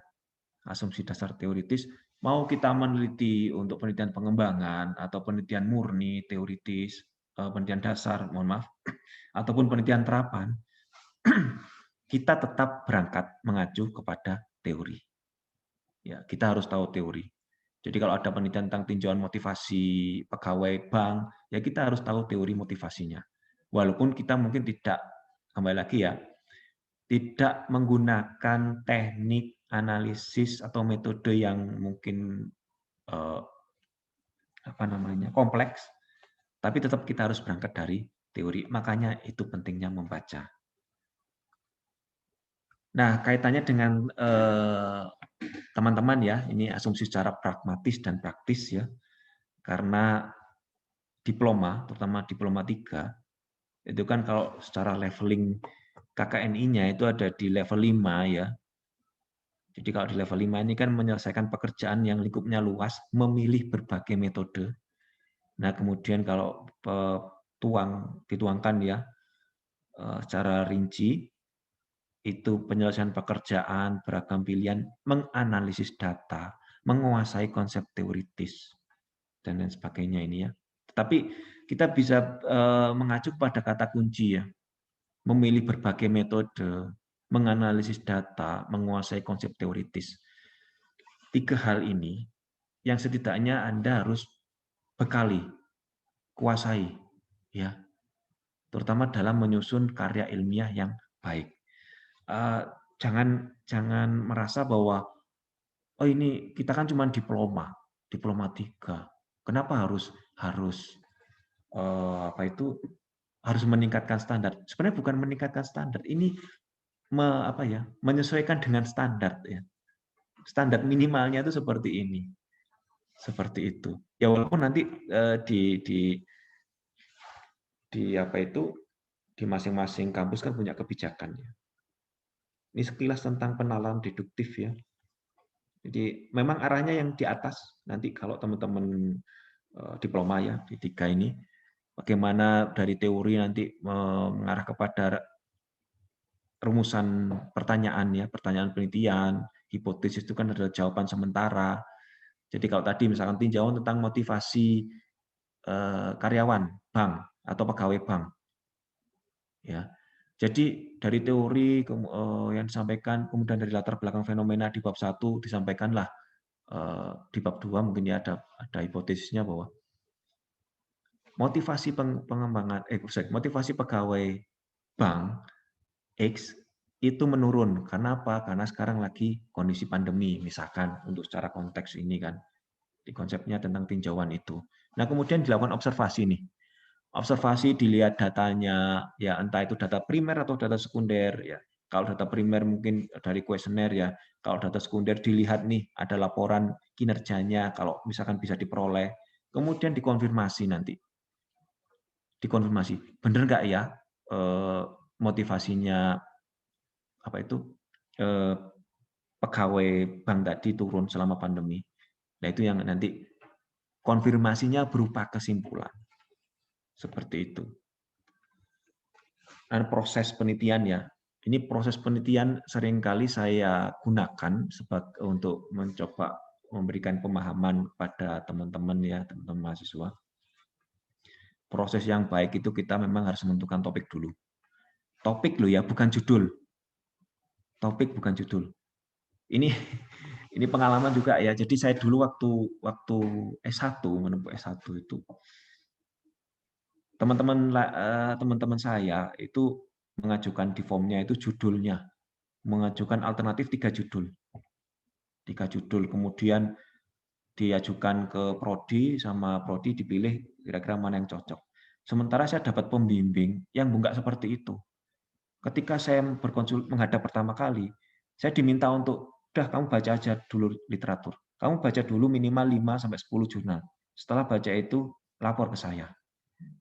asumsi dasar teoritis, mau kita meneliti untuk penelitian pengembangan atau penelitian murni teoritis, penelitian dasar, mohon maaf, ataupun penelitian terapan, kita tetap berangkat mengacu kepada teori. Ya, kita harus tahu teori. Jadi kalau ada penelitian tentang tinjauan motivasi pegawai bank, ya kita harus tahu teori motivasinya. Walaupun kita mungkin tidak, kembali lagi ya, tidak menggunakan teknik analisis atau metode yang mungkin kompleks, tapi tetap kita harus berangkat dari teori. Makanya itu pentingnya membaca. Nah, kaitannya dengan teman-teman ya, ini asumsi secara pragmatis dan praktis ya. Karena diploma, terutama diploma 3, itu kan kalau secara leveling KKNI-nya itu ada di level 5 ya. Jadi kalau di level 5 ini kan menyelesaikan pekerjaan yang lingkupnya luas, memilih berbagai metode. Nah, kemudian kalau dituangkan ya secara rinci, itu penyelesaian pekerjaan, beragam pilihan, menganalisis data, menguasai konsep teoritis, dan lain sebagainya ini ya. Tetapi kita bisa mengacu pada kata kunci ya, memilih berbagai metode, menganalisis data, menguasai konsep teoritis. 3 hal ini yang setidaknya Anda harus bekali, kuasai, ya, terutama dalam menyusun karya ilmiah yang baik. Jangan merasa bahwa oh ini kita kan cuma diploma 3. Kenapa harus harus meningkatkan standar? Sebenarnya bukan meningkatkan standar, ini menyesuaikan dengan standar, ya. Standar minimalnya itu seperti ini, seperti itu. Ya walaupun nanti di masing-masing kampus kan punya kebijakannya. Ini sekilas tentang penalaran deduktif, ya. Jadi memang arahnya yang di atas. Nanti kalau teman-teman diploma ya di 3 ini, bagaimana dari teori nanti mengarah kepada rumusan pertanyaan, ya, pertanyaan penelitian, hipotesis itu kan adalah jawaban sementara. Jadi kalau tadi misalkan tinjauan tentang motivasi karyawan bank atau pegawai bank, ya. Jadi dari teori yang disampaikan, kemudian dari latar belakang fenomena di bab 1 disampaikanlah di bab 2 mungkin ya ada hipotesisnya bahwa motivasi motivasi pegawai bank X itu menurun. Karena apa? Karena sekarang lagi kondisi pandemi, misalkan untuk secara konteks ini kan, di konsepnya tentang tinjauan itu. Nah, kemudian dilakukan observasi nih. Observasi dilihat datanya, ya entah itu data primer atau data sekunder, ya. Kalau data primer mungkin dari kuesioner, ya. Kalau data sekunder dilihat nih ada laporan kinerjanya, kalau misalkan bisa diperoleh. Kemudian dikonfirmasi nanti. Dikonfirmasi, benar nggak ya motivasinya pegawai bank tadi turun selama pandemi. Nah, itu yang nanti konfirmasinya berupa kesimpulan. Seperti itu. Dan proses penelitian, ya. Ini proses penelitian seringkali saya gunakan untuk mencoba memberikan pemahaman pada teman-teman, ya, teman-teman mahasiswa. Proses yang baik itu kita memang harus menentukan topik dulu. Topik loh, ya, bukan judul. Topik bukan judul. Ini pengalaman juga, ya. Jadi saya dulu waktu S1 menempuh S1 itu teman-teman saya itu mengajukan di formnya itu judulnya, mengajukan alternatif 3 judul. 3 judul, kemudian diajukan ke prodi, sama prodi dipilih kira-kira mana yang cocok. Sementara saya dapat pembimbing yang enggak seperti itu. Ketika saya menghadap pertama kali, saya diminta untuk, udah kamu baca aja dulu literatur. Kamu baca dulu minimal 5-10 jurnal. Setelah baca itu, lapor ke saya.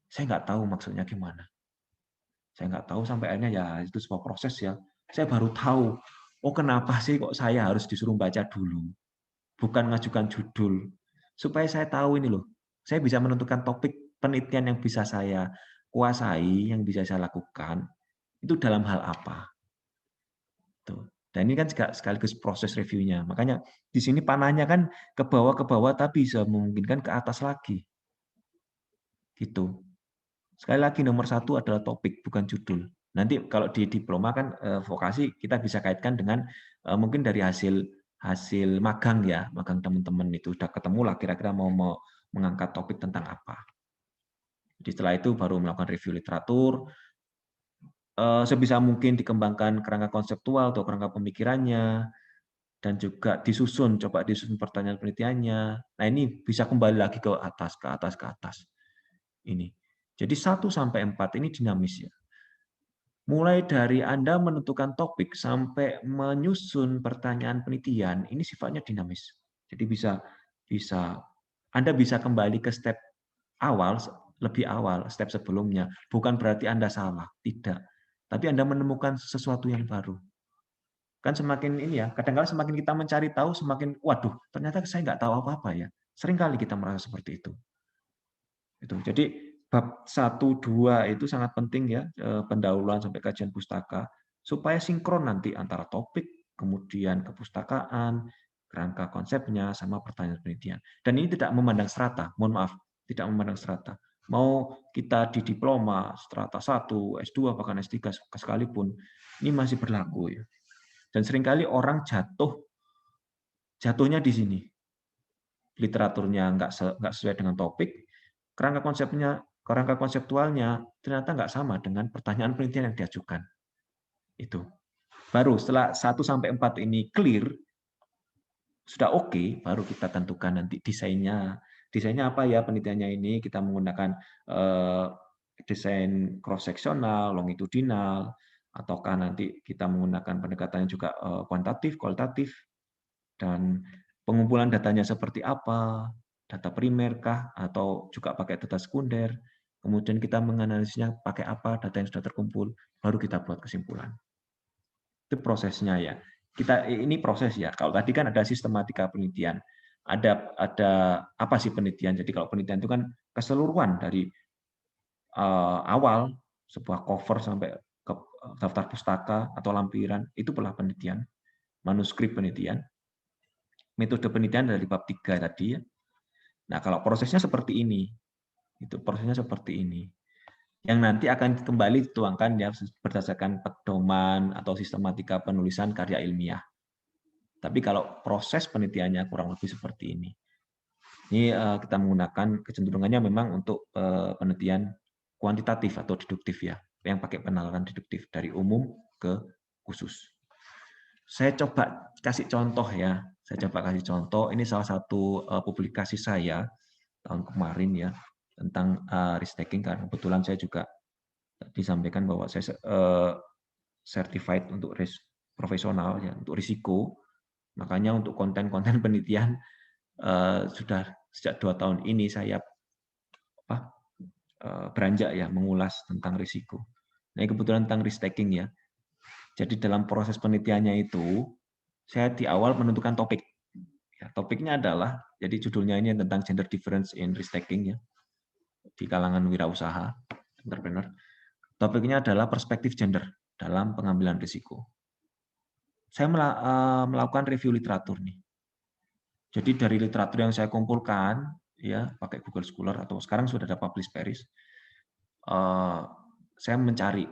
Saya nggak tahu maksudnya gimana. Saya nggak tahu sampai akhirnya ya itu sebuah proses, ya. Saya baru tahu, oh kenapa sih kok saya harus disuruh baca dulu. Bukan ngajukan judul. Supaya saya tahu ini loh, saya bisa menentukan topik penelitian yang bisa saya kuasai, yang bisa saya lakukan, itu dalam hal apa. Tuh. Dan ini kan sekaligus proses reviewnya. Makanya di sini panahnya kan ke bawah, tapi bisa memungkinkan ke atas lagi. Gitu. Sekali lagi nomor 1 adalah topik, bukan judul. Nanti kalau di diploma kan vokasi kita bisa kaitkan dengan mungkin dari hasil magang, ya, magang teman-teman itu udah ketemu lah kira-kira mau mengangkat topik tentang apa. Jadi setelah itu baru melakukan review literatur, sebisa mungkin dikembangkan kerangka konseptual atau kerangka pemikirannya, dan juga coba disusun pertanyaan penelitiannya. Nah, ini bisa kembali lagi ke atas. Ini. Jadi 1-4 ini dinamis, ya. Mulai dari Anda menentukan topik sampai menyusun pertanyaan penelitian, ini sifatnya dinamis. Jadi Anda bisa kembali ke step awal, lebih awal, step sebelumnya. Bukan berarti Anda salah, tidak. Tapi Anda menemukan sesuatu yang baru. Kan semakin ini, ya, kadang-kadang semakin kita mencari tahu, semakin, waduh, ternyata saya nggak tahu apa-apa, ya. Seringkali kita merasa seperti itu. Jadi bab 1-2 itu sangat penting, ya, pendahuluan sampai kajian pustaka, supaya sinkron nanti antara topik, kemudian kepustakaan, kerangka konsepnya, sama pertanyaan penelitian. Dan ini tidak memandang strata, mohon maaf, tidak memandang strata. Mau kita di diploma, strata 1, S2, bahkan S3 sekalipun, ini masih berlaku, ya. Dan seringkali orang jatuhnya di sini. Literaturnya nggak sesuai dengan topik, kerangka konseptualnya ternyata nggak sama dengan pertanyaan penelitian yang diajukan. Itu. Baru setelah 1-4 ini clear, sudah oke, baru kita tentukan nanti desainnya. Desainnya apa ya penelitiannya ini? Kita menggunakan desain cross-seksional, longitudinal, ataukah nanti kita menggunakan pendekatan juga kuantitatif, kualitatif, dan pengumpulan datanya seperti apa, data primer kah, atau juga pakai data sekunder, kemudian kita menganalisisnya pakai apa, data yang sudah terkumpul, baru kita buat kesimpulan. Itu prosesnya ya. Ini proses ya. Kalau tadi kan ada sistematika penelitian, ada apa sih penelitian? Jadi kalau penelitian itu kan keseluruhan dari awal sebuah cover sampai ke daftar pustaka atau lampiran, itu adalah penelitian, manuskrip penelitian. Metode penelitian dari bab 3 tadi ya. Nah, kalau prosesnya seperti ini, itu prosesnya seperti ini. Yang nanti akan kembali dituangkan ya berdasarkan pedoman atau sistematika penulisan karya ilmiah. Tapi kalau proses penelitiannya kurang lebih seperti ini. Ini kita menggunakan kecenderungannya memang untuk penelitian kuantitatif atau deduktif ya, yang pakai penalaran deduktif dari umum ke khusus. Saya coba kasih contoh ya. Ini salah satu publikasi saya tahun kemarin ya tentang risk taking, karena kebetulan saya juga disampaikan bahwa saya certified untuk risk profesional ya, untuk risiko. Makanya untuk konten-konten penelitian sudah sejak 2 tahun ini saya beranjak ya mengulas tentang risiko. Nah, kebetulan tentang risk taking ya. Jadi dalam proses penelitiannya itu saya di awal menentukan topik. Ya, topiknya adalah, jadi judulnya ini tentang gender difference in risk taking ya, di kalangan wirausaha, entrepreneur. Topiknya adalah perspektif gender dalam pengambilan risiko. Saya melakukan review literatur nih. Jadi dari literatur yang saya kumpulkan, ya pakai Google Scholar atau sekarang sudah ada Publish Paris, saya mencari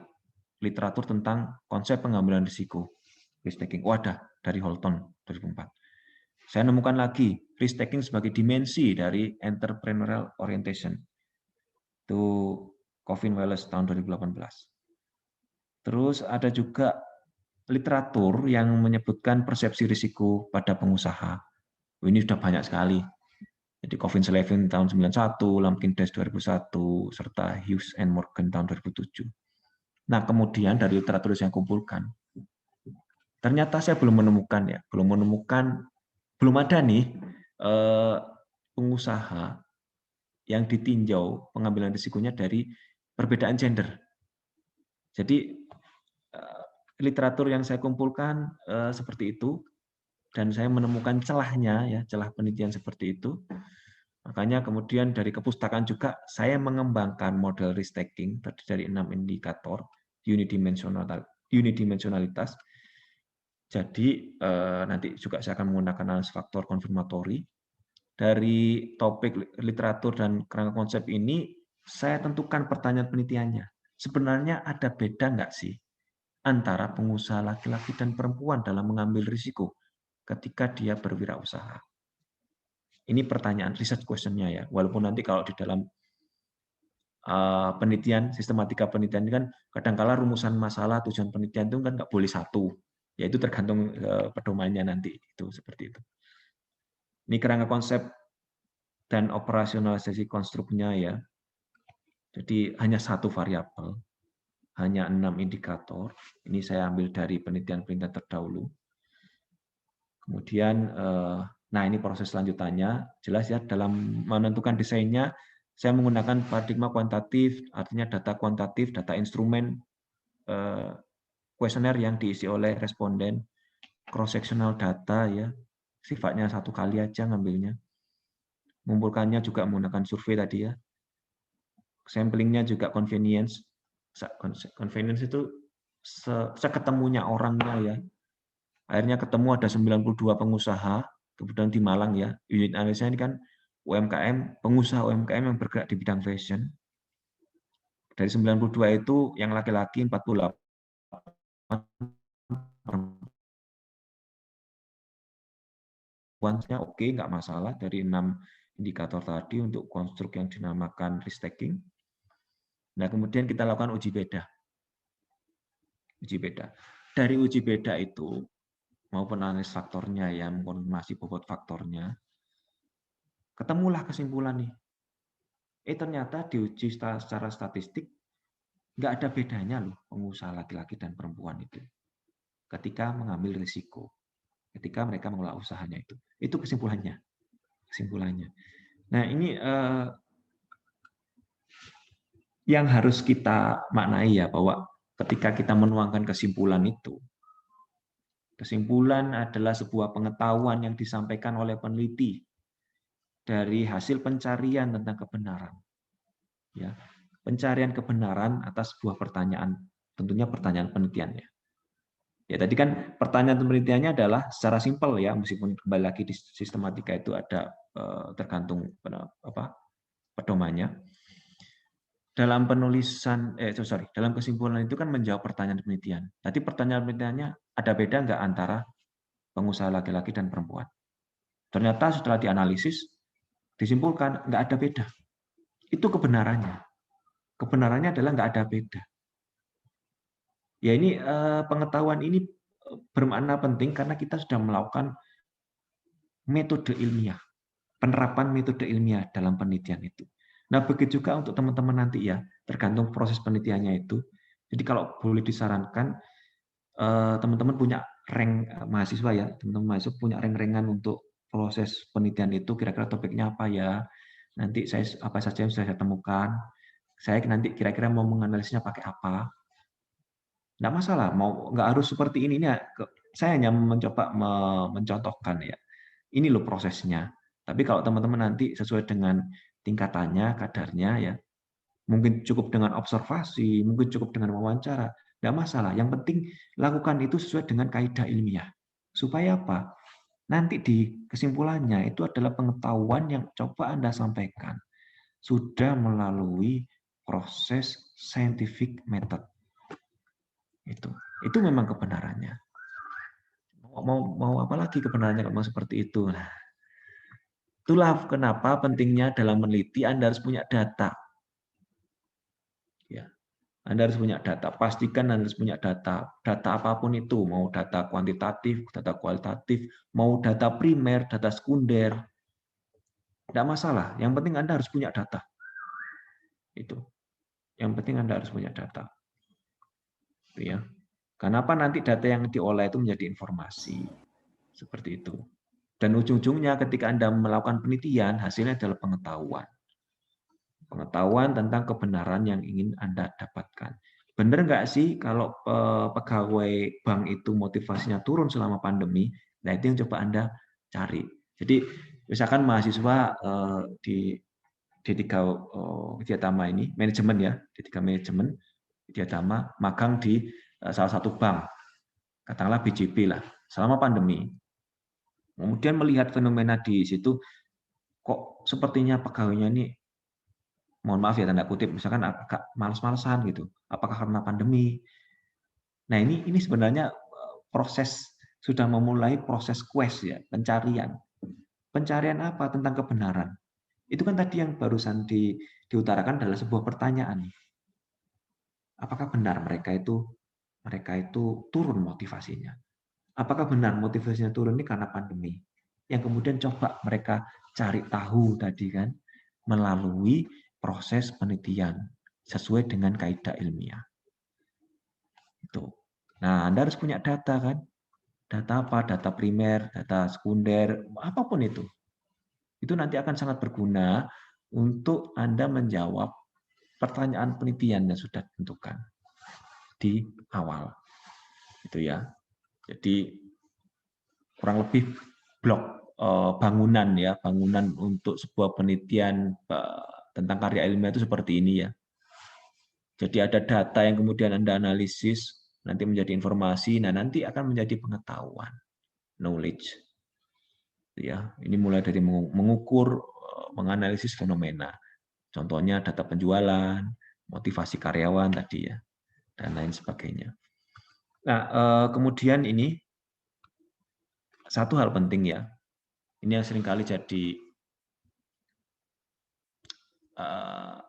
literatur tentang konsep pengambilan risiko, risk taking. Ada dari Holton 2004. Saya nemukan lagi risk taking sebagai dimensi dari entrepreneurial orientation. Itu Coffin Wallace tahun 2018. Terus ada juga literatur yang menyebutkan persepsi risiko pada pengusaha. Ini sudah banyak sekali. Jadi Coffin Slevin tahun 91, Lumpkin Dash 2001, serta Hughes and Morgan tahun 2007. Nah, kemudian dari literatur yang saya kumpulkan, ternyata saya belum ada nih pengusaha yang ditinjau pengambilan risikonya dari perbedaan gender. Jadi literatur yang saya kumpulkan seperti itu, dan saya menemukan celahnya ya, celah penelitian seperti itu. Makanya kemudian dari kepustakaan juga saya mengembangkan model risk taking dari 6 indikator unidimensionalitas. Jadi nanti juga saya akan menggunakan analisis faktor konfirmatori. Dari topik literatur dan kerangka konsep ini, saya tentukan pertanyaan penelitiannya. Sebenarnya ada beda nggak sih antara pengusaha laki-laki dan perempuan dalam mengambil risiko ketika dia berwirausaha? Ini pertanyaan research question-nya ya. Walaupun nanti kalau di dalam penelitian, sistematika penelitian ini kan kadang-kala rumusan masalah tujuan penelitian itu kan nggak boleh satu. Ya itu tergantung pedomannya nanti, itu seperti itu. Ini kerangka konsep dan operasionalisasi konstruknya ya. Jadi hanya satu variabel, hanya 6 indikator. Ini saya ambil dari penelitian-penelitian terdahulu. Kemudian, nah ini proses selanjutannya. Jelas ya, dalam menentukan desainnya, saya menggunakan paradigma kuantitatif, artinya data kuantitatif, data instrumen, kuesioner yang diisi oleh responden, cross-sectional data ya, sifatnya satu kali aja ngambilnya. Mengumpulkannya juga menggunakan survei tadi ya. Samplingnya juga convenience. Convenience itu seketemunya orangnya ya. Akhirnya ketemu ada 92 pengusaha, kemudian di Malang ya. Unit analisanya ini kan UMKM, pengusaha UMKM yang bergerak di bidang fashion. Dari 92 itu yang laki-laki 48 perempuannya oke, nggak masalah. Dari 6 indikator tadi untuk konstruk yang dinamakan risk-taking. Nah, kemudian kita lakukan uji beda. Uji beda. Dari uji beda itu, maupun analisis faktornya, yang mengkonfirmasi bobot faktornya, ketemulah kesimpulan nih. Ternyata diuji secara statistik, nggak ada bedanya loh pengusaha laki-laki dan perempuan itu. Ketika mengambil risiko, ketika mereka mengelola usahanya itu. Itu kesimpulannya. Nah, ini yang harus kita maknai ya, bahwa ketika kita menuangkan kesimpulan itu, kesimpulan adalah sebuah pengetahuan yang disampaikan oleh peneliti dari hasil pencarian tentang kebenaran. Ya, pencarian kebenaran atas sebuah pertanyaan, tentunya pertanyaan penelitiannya. Ya, tadi kan pertanyaan penelitiannya adalah secara simpel ya, meskipun kembali lagi di sistematika itu ada tergantung pedomannya. Dalam penulisan, dalam kesimpulan itu kan menjawab pertanyaan penelitian. Tadi pertanyaan penelitiannya, ada beda nggak antara pengusaha laki-laki dan perempuan? Ternyata setelah dianalisis, disimpulkan nggak ada beda. Itu kebenarannya. Kebenarannya adalah nggak ada beda. Ya, ini pengetahuan ini bermakna penting karena kita sudah melakukan metode ilmiah, penerapan metode ilmiah dalam penelitian itu. Nah, begitu juga untuk teman-teman nanti ya, tergantung proses penelitiannya itu. Jadi kalau boleh disarankan, teman-teman punya rank mahasiswa ya, teman-teman mahasiswa punya rank-rankan untuk proses penelitian itu, kira-kira topiknya apa ya, nanti saya apa saja yang sudah saya temukan, saya nanti kira-kira mau menganalisisnya pakai apa. Nggak masalah, nggak harus seperti ini. Saya hanya mencoba mencontohkan ya. Ini loh prosesnya. Tapi kalau teman-teman nanti sesuai dengan tingkatannya, kadarnya ya, mungkin cukup dengan observasi, mungkin cukup dengan wawancara, nggak masalah. Yang penting lakukan itu sesuai dengan kaidah ilmiah. Supaya apa? Nanti di kesimpulannya itu adalah pengetahuan yang coba Anda sampaikan sudah melalui proses scientific method. Itu memang kebenarannya. Mau apa lagi kebenarannya kalau seperti itu? Nah, itulah kenapa pentingnya dalam meneliti Anda harus punya data. Ya, Anda harus punya data. Pastikan Anda harus punya data. Data apapun itu, mau data kuantitatif, data kualitatif, mau data primer, data sekunder, tidak masalah. Yang penting Anda harus punya data. Itu. Yang penting Anda harus punya data. Itu ya. Kenapa nanti data yang diolah itu menjadi informasi. Seperti itu. Dan ujung-ujungnya ketika Anda melakukan penelitian, hasilnya adalah pengetahuan. Pengetahuan tentang kebenaran yang ingin Anda dapatkan. Benar nggak sih kalau pegawai bank itu motivasinya turun selama pandemi? Nah, itu yang coba Anda cari. Jadi, misalkan mahasiswa di D3 Widyatama ini, manajemen ya, D3 manajemen, Widyatama, magang di salah satu bank, katakanlah BJB lah, selama pandemi. Kemudian melihat fenomena di situ, kok sepertinya pegawainya ini, mohon maaf ya tanda kutip, misalkan agak malas-malasan gitu. Apakah karena pandemi? Nah, ini sebenarnya proses, sudah memulai proses quest ya, pencarian. Pencarian apa? Tentang kebenaran. Itu kan tadi yang barusan diutarakan adalah sebuah pertanyaan. Apakah benar mereka itu turun motivasinya? Apakah benar motivasinya turun ini karena pandemi? Yang kemudian coba mereka cari tahu tadi kan melalui proses penelitian sesuai dengan kaidah ilmiah. Itu. Nah, Anda harus punya data kan? Data apa? Data primer, data sekunder, apapun itu. Itu nanti akan sangat berguna untuk Anda menjawab pertanyaan penelitian yang sudah ditentukan di awal. Itu ya. Jadi kurang lebih blok bangunan ya, bangunan untuk sebuah penelitian tentang karya ilmiah itu seperti ini ya. Jadi ada data yang kemudian Anda analisis, nanti menjadi informasi, nah nanti akan menjadi pengetahuan, knowledge. Ya, ini mulai dari mengukur, menganalisis fenomena. Contohnya data penjualan, motivasi karyawan tadi ya, dan lain sebagainya. Nah, kemudian ini satu hal penting ya, ini yang seringkali jadi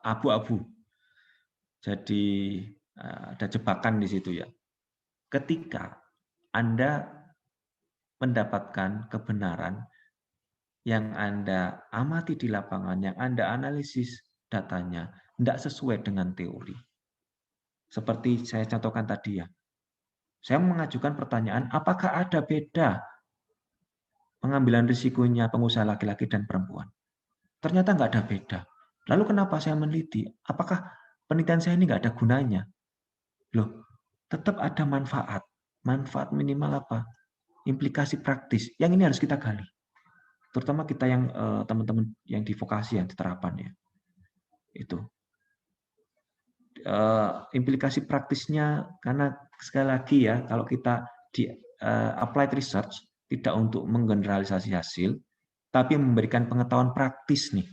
abu-abu. Jadi ada jebakan di situ ya. Ketika Anda mendapatkan kebenaran yang Anda amati di lapangan, yang Anda analisis datanya, tidak sesuai dengan teori. Seperti saya contohkan tadi ya. Saya mengajukan pertanyaan, apakah ada beda pengambilan risikonya pengusaha laki-laki dan perempuan? Ternyata nggak ada beda. Lalu kenapa saya meneliti? Apakah penelitian saya ini nggak ada gunanya? Loh, tetap ada manfaat. Manfaat minimal apa? Implikasi praktis. Yang ini harus kita gali. Terutama kita yang teman-teman yang di vokasi, yang di terapan ya. Itu. Implikasi praktisnya, karena sekali lagi ya, kalau kita di applied research, tidak untuk menggeneralisasi hasil, tapi memberikan pengetahuan praktis nih.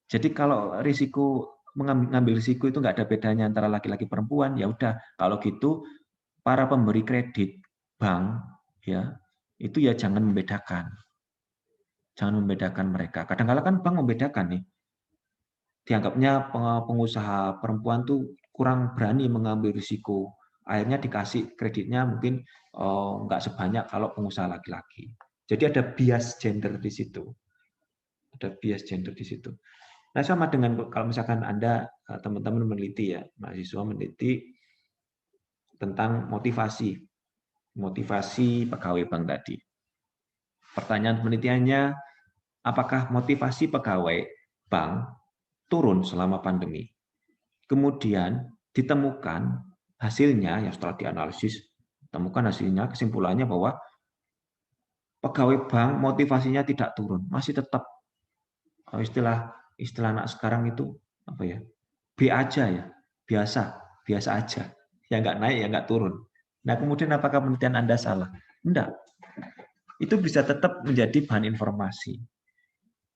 Jadi kalau risiko mengambil risiko itu nggak ada bedanya antara laki-laki perempuan, ya udah kalau gitu para pemberi kredit bank ya itu ya jangan membedakan mereka. Kadang-kadang kan bank membedakan nih, dianggapnya pengusaha perempuan tuh kurang berani mengambil risiko, akhirnya dikasih kreditnya mungkin nggak sebanyak kalau pengusaha laki-laki. Jadi ada bias gender di situ, Nah, sama dengan kalau misalkan Anda, teman-teman meneliti ya, mahasiswa meneliti tentang motivasi pegawai bank tadi. Pertanyaan penelitiannya, apakah motivasi pegawai bank turun selama pandemi? Kemudian ditemukan hasilnya, yang setelah dianalisis, temukan hasilnya, kesimpulannya bahwa pegawai bank motivasinya tidak turun, masih tetap istilah anak sekarang itu apa ya, B aja ya, biasa aja, yang nggak naik ya nggak turun. Nah kemudian apakah penelitian Anda salah? Enggak, itu bisa tetap menjadi bahan informasi.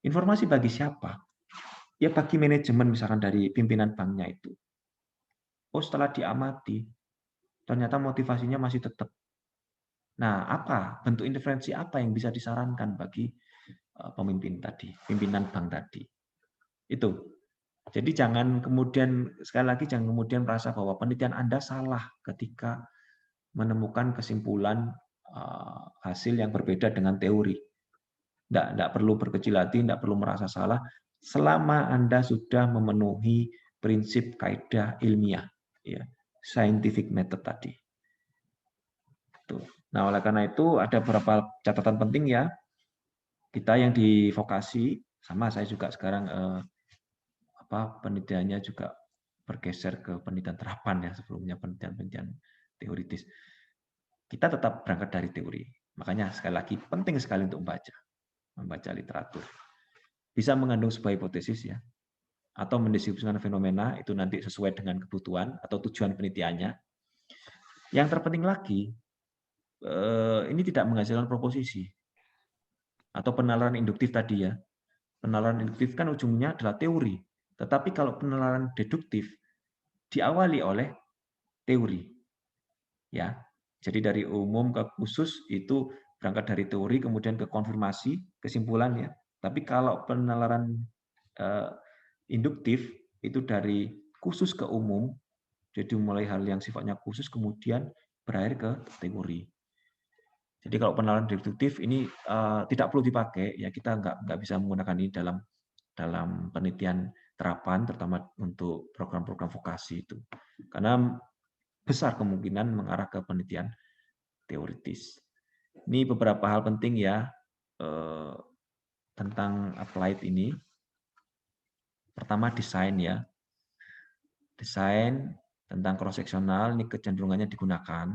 Informasi bagi siapa? Ya bagi manajemen misalkan dari pimpinan banknya itu. Oh setelah diamati ternyata motivasinya masih tetap. Nah apa bentuk intervensi apa yang bisa disarankan bagi pimpinan bank tadi? Itu. Jadi jangan kemudian, sekali lagi jangan kemudian merasa bahwa penelitian Anda salah ketika menemukan kesimpulan hasil yang berbeda dengan teori. Tidak perlu berkecil hati, tidak perlu merasa salah, selama Anda sudah memenuhi prinsip kaidah ilmiah, ya, scientific method tadi. Nah, oleh karena itu ada beberapa catatan penting ya. Kita yang di vokasi, sama saya juga sekarang penelitiannya juga bergeser ke penelitian terapan ya, sebelumnya penelitian teoritis. Kita tetap berangkat dari teori. Makanya sekali lagi penting sekali untuk membaca literatur. Bisa mengandung sebuah hipotesis ya, atau mendistribusikan fenomena itu nanti sesuai dengan kebutuhan atau tujuan penelitiannya. Yang terpenting lagi, ini tidak menghasilkan proposisi atau penalaran induktif tadi ya. Penalaran induktif kan ujungnya adalah teori. Tetapi kalau penalaran deduktif diawali oleh teori. Ya. Jadi dari umum ke khusus itu berangkat dari teori kemudian ke konfirmasi, kesimpulan ya. Tapi kalau penalaran induktif itu dari khusus ke umum, jadi mulai hal yang sifatnya khusus kemudian berakhir ke teori. Jadi kalau penalaran deduktif ini tidak perlu dipakai, ya kita nggak bisa menggunakan ini dalam penelitian terapan, terutama untuk program-program vokasi itu. Karena besar kemungkinan mengarah ke penelitian teoritis. Ini beberapa hal penting ya tentang applied ini. Pertama desain ya. Desain tentang cross-seksional, ini kecenderungannya digunakan.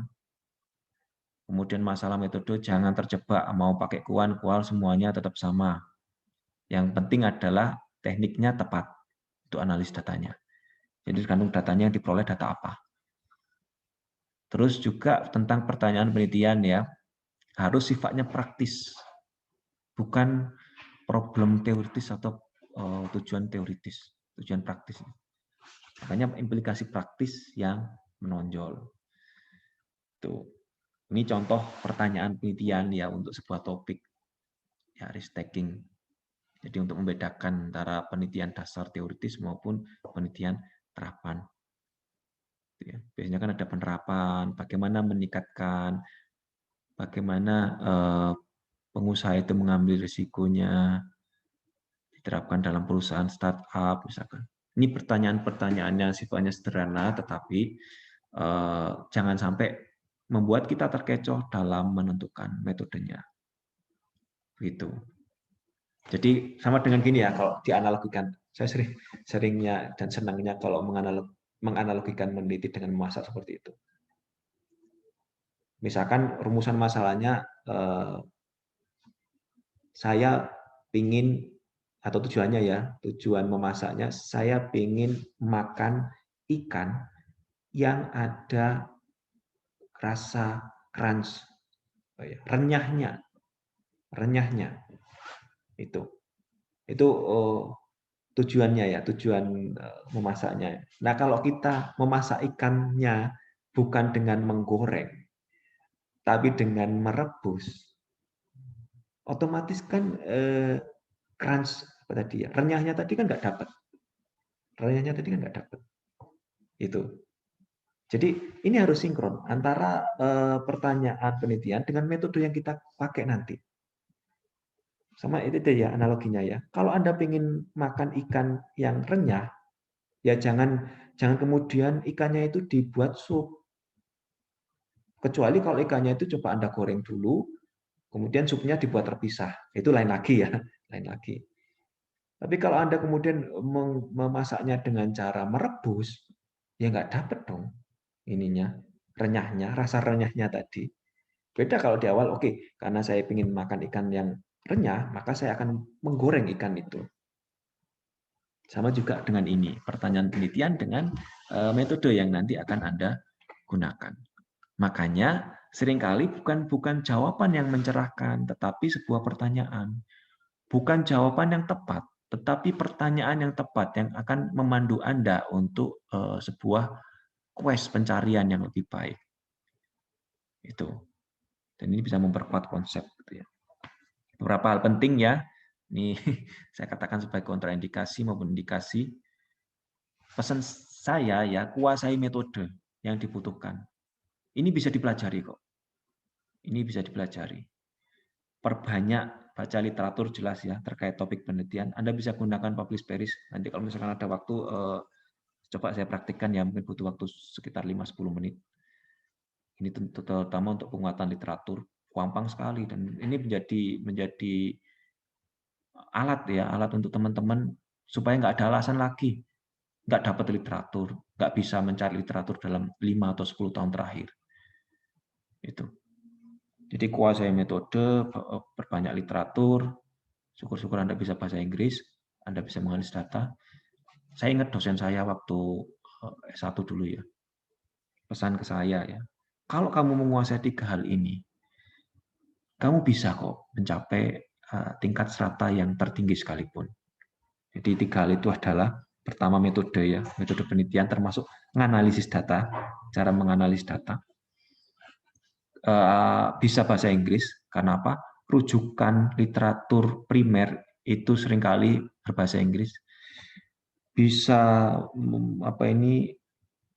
Kemudian masalah metode, jangan terjebak mau pakai kual semuanya tetap sama. Yang penting adalah tekniknya tepat untuk analis datanya. Jadi tergantung datanya yang diperoleh data apa. Terus juga tentang pertanyaan penelitian ya, harus sifatnya praktis, bukan problem teoritis atau tujuan teoritis, tujuan praktis. Makanya implikasi praktis yang menonjol. Tuh. Ini contoh pertanyaan penelitian ya untuk sebuah topik ya, risk taking Jadi untuk membedakan antara penelitian dasar teoritis maupun penelitian terapan. Biasanya kan ada penerapan, bagaimana meningkatkan, bagaimana pengusaha itu mengambil risikonya, diterapkan dalam perusahaan startup misalkan. Ini pertanyaan-pertanyaan yang sifatnya sederhana, tetapi jangan sampai membuat kita terkecoh dalam menentukan metodenya. Gitu. Jadi sama dengan gini ya, kalau dianalogikan, saya seringnya dan senangnya kalau menganalogikan meneliti dengan memasak seperti itu. Misalkan rumusan masalahnya saya ingin atau tujuannya ya, tujuan memasaknya saya ingin makan ikan yang ada rasa crunch, renyahnya itu tujuannya ya, tujuan memasaknya. Nah kalau kita memasak ikannya bukan dengan menggoreng, tapi dengan merebus, otomatis kan crunch apa tadi ya, renyahnya tadi kan nggak dapat, itu. Jadi ini harus sinkron antara pertanyaan penelitian dengan metode yang kita pakai nanti. Sama itu ya analoginya ya. Kalau Anda ingin makan ikan yang renyah, ya jangan kemudian ikannya itu dibuat sup. Kecuali kalau ikannya itu coba Anda goreng dulu, kemudian supnya dibuat terpisah. Itu lain lagi ya, lain lagi. Tapi kalau Anda kemudian memasaknya dengan cara merebus, ya nggak dapat dong ininya, renyahnya, rasa renyahnya tadi. Beda kalau di awal, oke, karena saya ingin makan ikan yang renyah, maka saya akan menggoreng ikan itu. Sama juga dengan ini, pertanyaan penelitian dengan metode yang nanti akan Anda gunakan. Makanya seringkali bukan jawaban yang mencerahkan, tetapi sebuah pertanyaan. Bukan jawaban yang tepat, tetapi pertanyaan yang tepat yang akan memandu Anda untuk sebuah quest pencarian yang lebih baik. Itu. Dan ini bisa memperkuat konsep gitu ya. Beberapa hal penting ya. Ini saya katakan sebagai kontraindikasi maupun indikasi. Pesan saya ya, kuasai metode yang dibutuhkan. Ini bisa dipelajari kok. Ini bisa dipelajari. Perbanyak baca literatur jelas ya terkait topik penelitian. Anda bisa gunakan Publish Paris. Nanti kalau misalkan ada waktu, coba saya praktikkan ya, mungkin butuh waktu sekitar 5-10 menit. Ini terutama untuk penguatan literatur. Gampang sekali dan ini menjadi alat ya, alat untuk teman-teman supaya nggak ada alasan lagi nggak dapat literatur, nggak bisa mencari literatur dalam 5 atau 10 tahun terakhir. Itu. Jadi kuasai metode, perbanyak literatur, syukur-syukur Anda bisa bahasa Inggris, Anda bisa menganalisis data. Saya ingat dosen saya waktu S1 dulu ya, pesan ke saya ya, kalau kamu menguasai 3 hal ini, kamu bisa kok mencapai tingkat strata yang tertinggi sekalipun. Jadi 3 hal itu adalah pertama metode ya, metode penelitian termasuk menganalisis data, cara menganalisis data. Bisa bahasa Inggris, karena apa? Rujukan literatur primer itu seringkali berbahasa Inggris. Bisa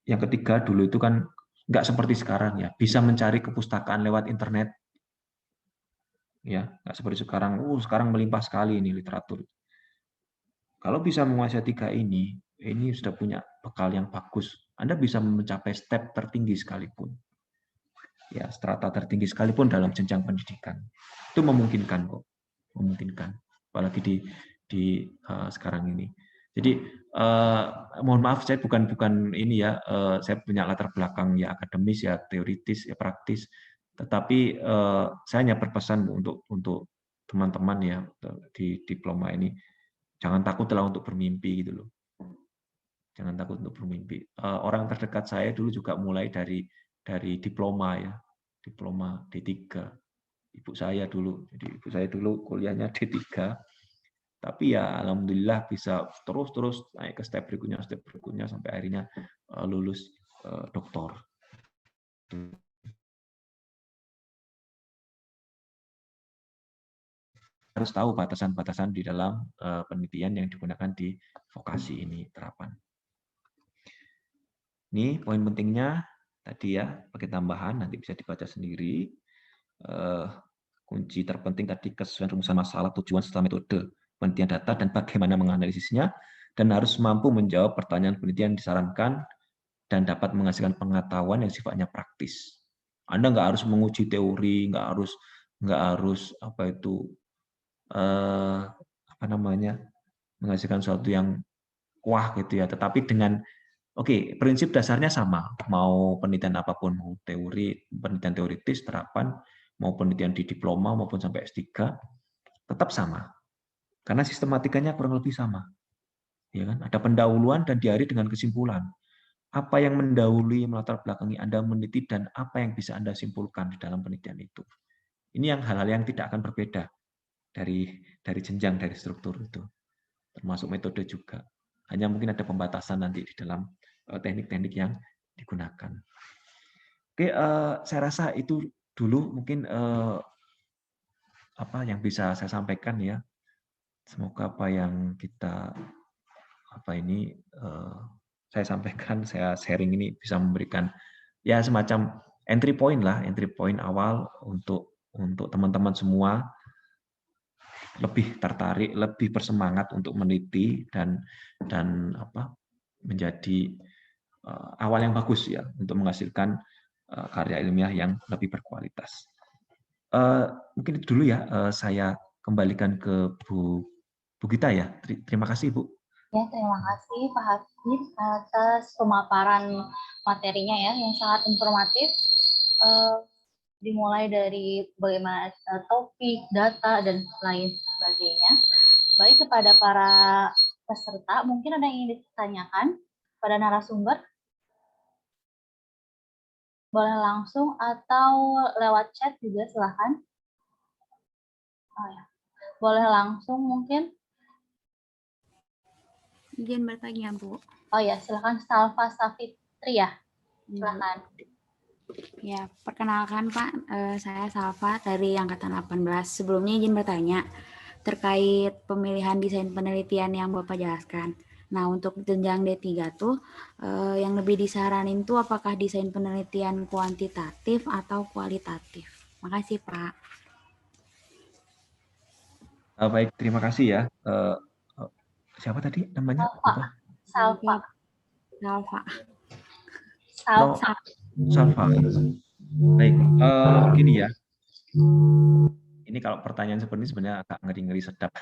yang ketiga dulu itu kan nggak seperti sekarang ya, bisa mencari kepustakaan lewat internet. Ya, nggak seperti sekarang. Sekarang melimpah sekali ini literatur. Kalau bisa menguasai 3 ini sudah punya bekal yang bagus. Anda bisa mencapai step tertinggi sekalipun. Ya, strata tertinggi sekalipun dalam jenjang pendidikan. Itu memungkinkan kok. Memungkinkan. Apalagi di sekarang ini. Jadi mohon maaf saya bukan ini ya, saya punya latar belakang ya akademis ya, teoritis ya, praktis. Tetapi saya hanya berpesan untuk teman-teman ya di diploma ini, jangan takutlah untuk bermimpi gitu loh. Jangan takut untuk bermimpi. Orang terdekat saya dulu juga mulai dari diploma ya, diploma D3. Ibu saya dulu, jadi ibu saya dulu kuliahnya D3. Tapi ya alhamdulillah bisa terus naik ke step berikutnya sampai akhirnya lulus doktor. harus tahu batasan-batasan di dalam penelitian yang digunakan di vokasi ini terapan. Ini poin pentingnya tadi ya, pakai tambahan nanti bisa dibaca sendiri. Kunci terpenting tadi kesesuaian rumusan masalah, tujuan serta metode penelitian data dan bagaimana menganalisisnya, dan harus mampu menjawab pertanyaan penelitian yang disarankan dan dapat menghasilkan pengetahuan yang sifatnya praktis. Anda nggak harus menguji teori, nggak harus menghasilkan sesuatu yang wah gitu ya. Tetapi dengan prinsip dasarnya sama. Mau penelitian apapun, mau penelitian teoritis, terapan, mau penelitian di diploma maupun sampai S3, tetap sama. Karena sistematikanya kurang lebih sama. Ya kan? Ada pendahuluan dan diakhiri dengan kesimpulan. Apa yang mendahului, melatar belakangi Anda meneliti, dan apa yang bisa Anda simpulkan di dalam penelitian itu. Ini hal-hal yang tidak akan berbeda dari jenjang, dari struktur itu. Termasuk metode juga. Hanya mungkin ada pembatasan nanti di dalam teknik-teknik yang digunakan. Oke, saya rasa itu dulu mungkin apa yang bisa saya sampaikan ya. Semoga apa yang saya sampaikan, saya sharing ini bisa memberikan ya semacam entry point awal untuk teman-teman semua lebih tertarik, lebih bersemangat untuk meneliti dan menjadi awal yang bagus ya untuk menghasilkan karya ilmiah yang lebih berkualitas. Mungkin itu dulu ya, saya kembalikan ke Bu Gita ya. Terima kasih Bu. Ya, terima kasih Pak Hafiz atas pemaparan materinya ya yang sangat informatif. Dimulai dari bagaimana topik, data, dan lain sebagainya. Baik, kepada para peserta, mungkin ada yang ingin ditanyakan pada narasumber? Boleh langsung atau lewat chat juga, silahkan. Oh, ya. Boleh langsung mungkin. Izin bertanya, Bu. Oh ya, silahkan Salva Safitri ya. Silahkan. Ya, perkenalkan Pak, saya Salva dari Angkatan 18. Sebelumnya izin bertanya terkait pemilihan desain penelitian yang Bapak jelaskan. Nah, untuk jenjang D3 tuh yang lebih disaranin tuh apakah desain penelitian kuantitatif atau kualitatif? Makasih, Pak. Baik, terima kasih ya. Siapa tadi namanya? Salva. Baik, gini ya. Ini kalau pertanyaan seperti ini sebenarnya agak ngeri-ngeri sedap.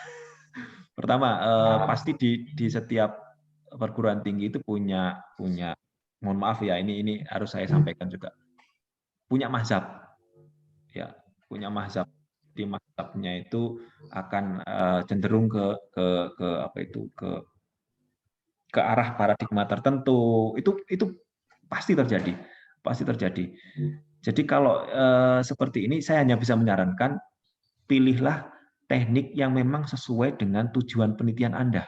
Pertama, pasti di setiap perguruan tinggi itu punya mohon maaf ya, ini harus saya sampaikan juga. Punya mazhab. Ya, punya mazhab. Di mazhabnya itu akan cenderung ke arah paradigma tertentu. Itu pasti terjadi. Jadi kalau seperti ini saya hanya bisa menyarankan pilihlah teknik yang memang sesuai dengan tujuan penelitian Anda.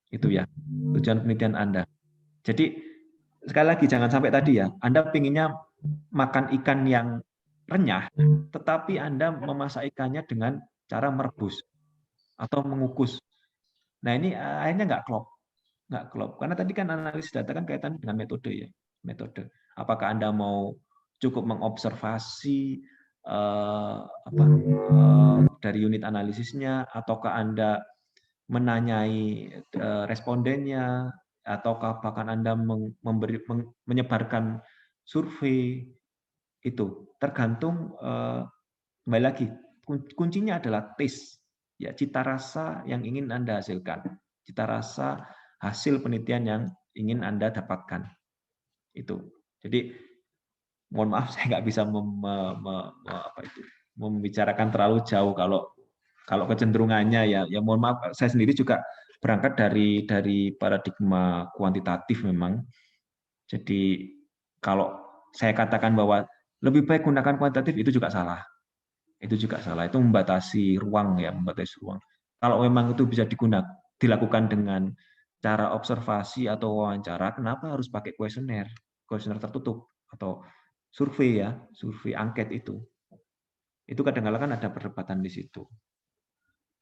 Itu ya, tujuan penelitian Anda. Jadi sekali lagi jangan sampai tadi ya, Anda pinginnya makan ikan yang renyah, tetapi Anda memasak ikannya dengan cara merebus atau mengukus. Nah ini akhirnya nggak klop. Karena tadi kan analisis data kan kaitan dengan metode ya. Metode. Apakah Anda mau cukup mengobservasi dari unit analisisnya, ataukah Anda menanyai respondennya, ataukah bahkan Anda menyebarkan survei, itu tergantung. Kembali lagi, kuncinya adalah taste, ya, cita rasa yang ingin Anda hasilkan, cita rasa hasil penelitian yang ingin Anda dapatkan. Itu. Jadi mohon maaf saya nggak bisa membicarakan terlalu jauh kalau kecenderungannya ya mohon maaf, saya sendiri juga berangkat dari paradigma kuantitatif memang. Jadi kalau saya katakan bahwa lebih baik gunakan kuantitatif, itu juga salah. Itu membatasi ruang ya, Kalau memang itu bisa dilakukan dengan cara observasi atau wawancara, kenapa harus pakai kuesioner tertutup atau survei ya, survei angket itu kadang-kadang kan ada perdebatan di situ.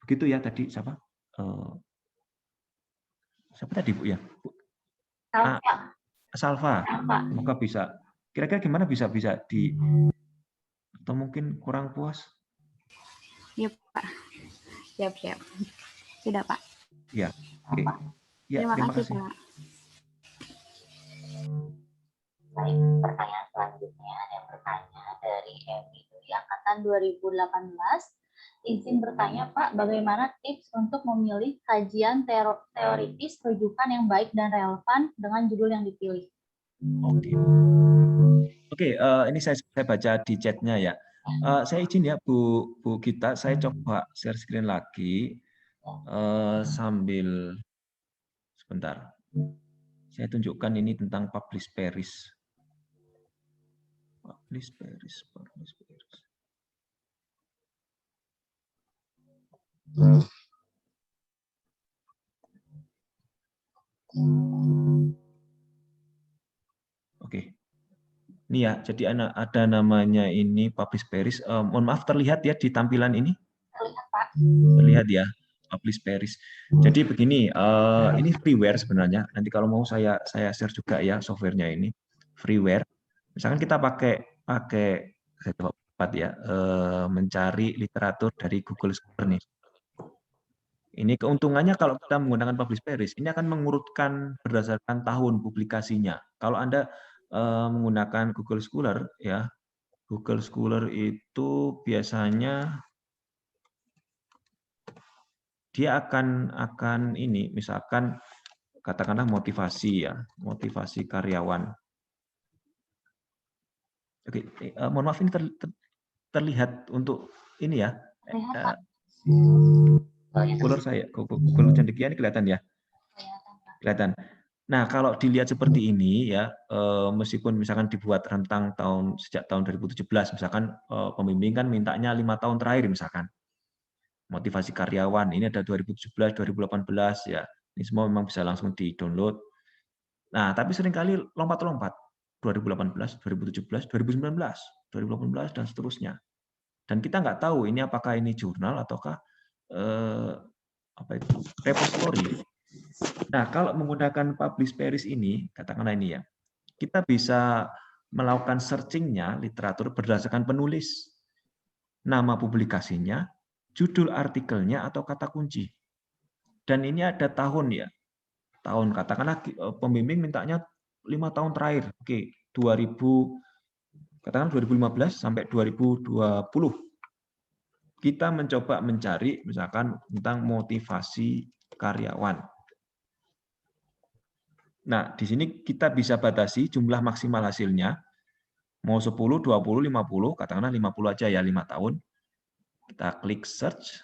Begitu ya tadi siapa? Siapa tadi Bu ya? Bu? Salva. Semoga bisa. Kira-kira gimana bisa di atau mungkin kurang puas? Iya Pak. Siap. Sudah Pak. Ya. Oke. Ya, Terima kasih Pak. Baik, pertanyaan selanjutnya yang bertanya dari Emi Dwi angkatan 2018. Izin bertanya Pak, bagaimana tips untuk memilih kajian teoritis rujukan yang baik dan relevan dengan judul yang dipilih? Oke, ini saya baca di chatnya ya. Saya izin ya Bu Gita, saya coba share screen lagi sambil sebentar. Saya tunjukkan ini tentang Publish Paris. Publish Paris. Oke. Ini ya, jadi ada namanya ini Publish Paris. Mohon maaf, terlihat ya di tampilan ini? Terlihat ya, Publish Paris. Jadi begini, ini freeware sebenarnya. Nanti kalau mau saya share juga ya softwarenya ini. Freeware. Misalkan kita pakai saya coba ya, mencari literatur dari Google Scholar nih. Ini keuntungannya kalau kita menggunakan Publish Paris, ini akan mengurutkan berdasarkan tahun publikasinya. Kalau Anda menggunakan Google Scholar ya, Google Scholar itu biasanya dia akan ini, misalkan katakanlah motivasi ya, motivasi karyawan. Oke, mohon maaf ini terlihat untuk ini ya. Google saya, Google Cendekia ini kelihatan ya? Kelihatan. Nah, kalau dilihat seperti ini ya, meskipun misalkan dibuat rentang sejak tahun 2017, misalkan pembimbing kan mintanya 5 tahun terakhir misalkan. Motivasi karyawan, ini ada 2017, 2018 ya. Ini semua memang bisa langsung di-download. Nah, tapi seringkali lompat-lompat. 2018, 2017, 2019, 2018 dan seterusnya. Dan kita nggak tahu ini apakah ini jurnal ataukah repository. Nah, kalau menggunakan Publish Paris ini, katakanlah ini ya, kita bisa melakukan searching-nya literatur berdasarkan penulis, nama publikasinya, judul artikelnya, atau kata kunci. Dan ini ada tahun ya, tahun katakanlah pembimbing mintanya 5 tahun terakhir, oke, 2015 sampai 2020. Kita mencoba mencari misalkan tentang motivasi karyawan. Nah, di sini kita bisa batasi jumlah maksimal hasilnya. Mau 10, 20, 50, katakanlah 50 aja ya, 5 tahun. Kita klik search.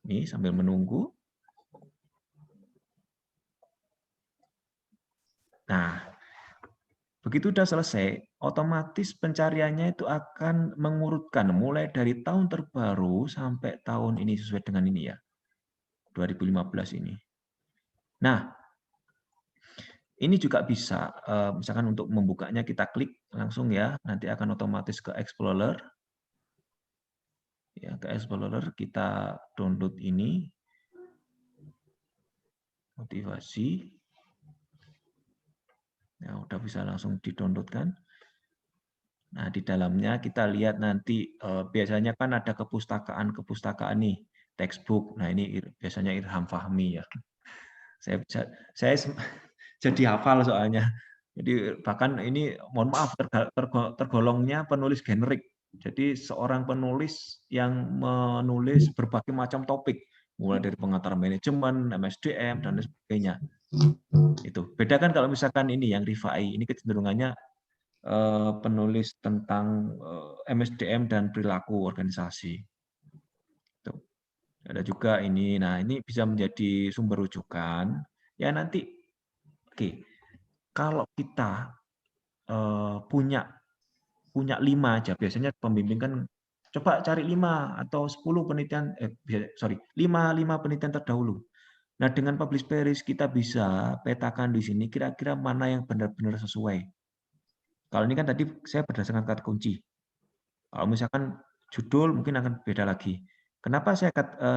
Ini sambil menunggu. Nah, begitu sudah selesai, otomatis pencariannya itu akan mengurutkan mulai dari tahun terbaru sampai tahun ini sesuai dengan ini ya. 2015 ini. Nah, ini juga bisa, misalkan untuk membukanya kita klik langsung ya, nanti akan otomatis ke Explorer. Ya, ke Explorer kita download ini. Motivasi. Ya, udah bisa langsung di-download kan. Nah, di dalamnya kita lihat nanti biasanya kan ada kepustakaan nih, textbook. Nah, ini biasanya Irham Fahmi ya. Saya jadi hafal soalnya. Jadi bahkan ini mohon maaf tergolongnya penulis generik. Jadi seorang penulis yang menulis berbagai macam topik, mulai dari pengantar manajemen, MSDM dan lain sebagainya. Itu. Beda kan kalau misalkan ini yang Rifai, ini kecenderungannya penulis tentang MSDM dan perilaku organisasi. Tuh. Ada juga ini, nah ini bisa menjadi sumber rujukan. Ya nanti, oke, kalau kita punya 5 aja, biasanya pembimbing kan coba cari 5 atau 10 penelitian, 5 penelitian terdahulu. Nah dengan Publish Paris kita bisa petakan di sini kira-kira mana yang benar-benar sesuai. Kalau ini kan tadi saya berdasarkan kata kunci. Kalau misalkan judul mungkin akan beda lagi. Kenapa saya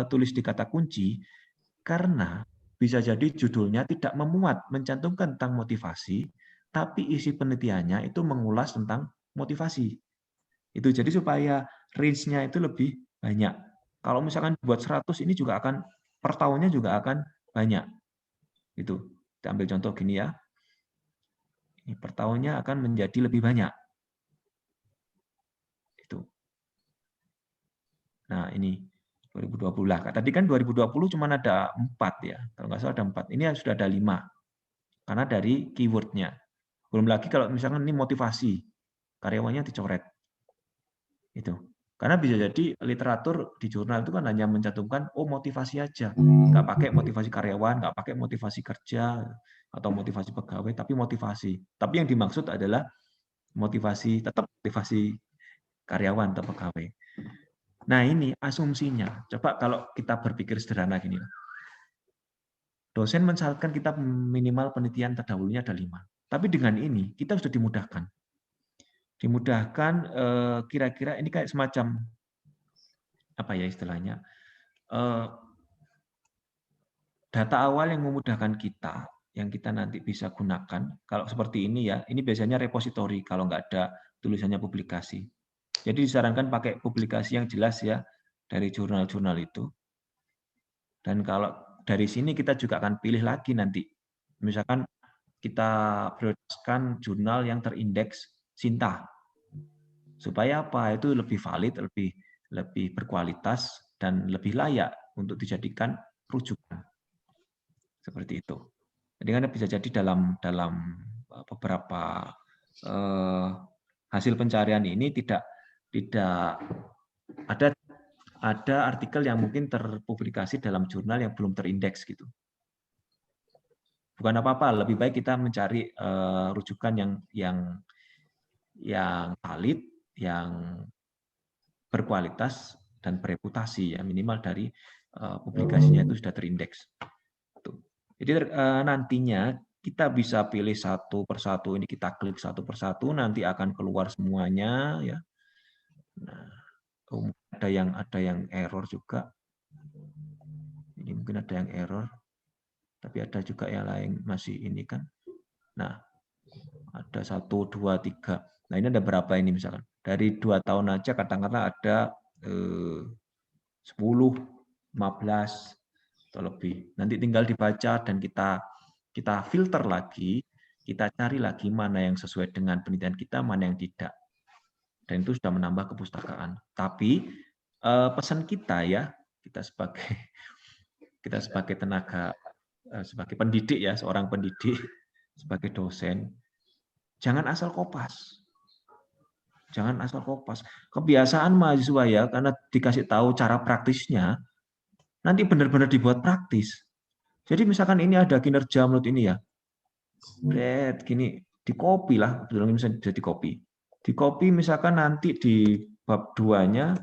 tulis di kata kunci? Karena bisa jadi judulnya tidak memuat mencantumkan tentang motivasi, tapi isi penelitiannya itu mengulas tentang motivasi. Itu jadi supaya range-nya itu lebih banyak. Kalau misalkan buat 100 ini juga akan per tahunnya juga akan banyak. Itu. Kita ambil contoh gini ya. Ini per tahunnya akan menjadi lebih banyak. Itu. Nah, ini 2020 lah. Tadi kan 2020 cuma ada 4 ya. Kalau nggak salah ada 4. Ini sudah ada 5. Karena dari keyword-nya. Belum lagi kalau misalkan ini motivasi. Karyawannya dicoret. Itu. Karena bisa jadi literatur di jurnal itu kan hanya mencantumkan motivasi aja. Nggak pakai motivasi karyawan, nggak pakai motivasi kerja, atau motivasi pegawai, tapi motivasi. Tapi yang dimaksud adalah motivasi, tetap motivasi karyawan atau pegawai. Nah ini asumsinya. Coba kalau kita berpikir sederhana gini. Dosen mensyaratkan kita minimal penelitian terdahulunya ada 5. Tapi dengan ini kita sudah dimudahkan. Dimudahkan kira-kira ini kayak semacam apa ya istilahnya, data awal yang memudahkan kita, yang kita nanti bisa gunakan. Kalau seperti ini ya, ini biasanya repository kalau nggak ada tulisannya publikasi. Jadi disarankan pakai publikasi yang jelas ya dari jurnal-jurnal itu. Dan kalau dari sini kita juga akan pilih lagi nanti. Misalkan kita prioritaskan jurnal yang terindeks Sinta. Supaya apa? Itu lebih valid, lebih berkualitas dan lebih layak untuk dijadikan rujukan. Seperti itu. Jadi kan bisa jadi dalam beberapa hasil pencarian ini tidak ada artikel yang mungkin terpublikasi dalam jurnal yang belum terindeks gitu. Bukan apa-apa, lebih baik kita mencari rujukan yang valid, yang berkualitas dan bereputasi ya, minimal dari publikasinya itu sudah terindeks. Jadi nantinya kita bisa pilih satu persatu, ini kita klik satu persatu, nanti akan keluar semuanya ya. Nah, ada yang error juga. Ini mungkin ada yang error, tapi ada juga yang lain masih ini kan. Nah, ada 1, 2, 3. Nah ini ada berapa ini misalkan? Dari 2 tahun aja kadang-kadang ada 10, 15 atau lebih. Nanti tinggal dibaca dan kita filter lagi, kita cari lagi mana yang sesuai dengan penelitian kita, mana yang tidak. Dan itu sudah menambah kepustakaan. Tapi pesan kita ya, kita sebagai tenaga, sebagai pendidik ya, seorang pendidik, sebagai dosen, jangan asal kopas. Jangan asal kopas. Kebiasaan mahasiswa ya, karena dikasih tahu cara praktisnya, nanti benar-benar dibuat praktis. Jadi misalkan ini ada kinerja menurut ini ya, gini, di copy lah, misalnya bisa di copy. Di copy misalkan nanti di bab 2-nya,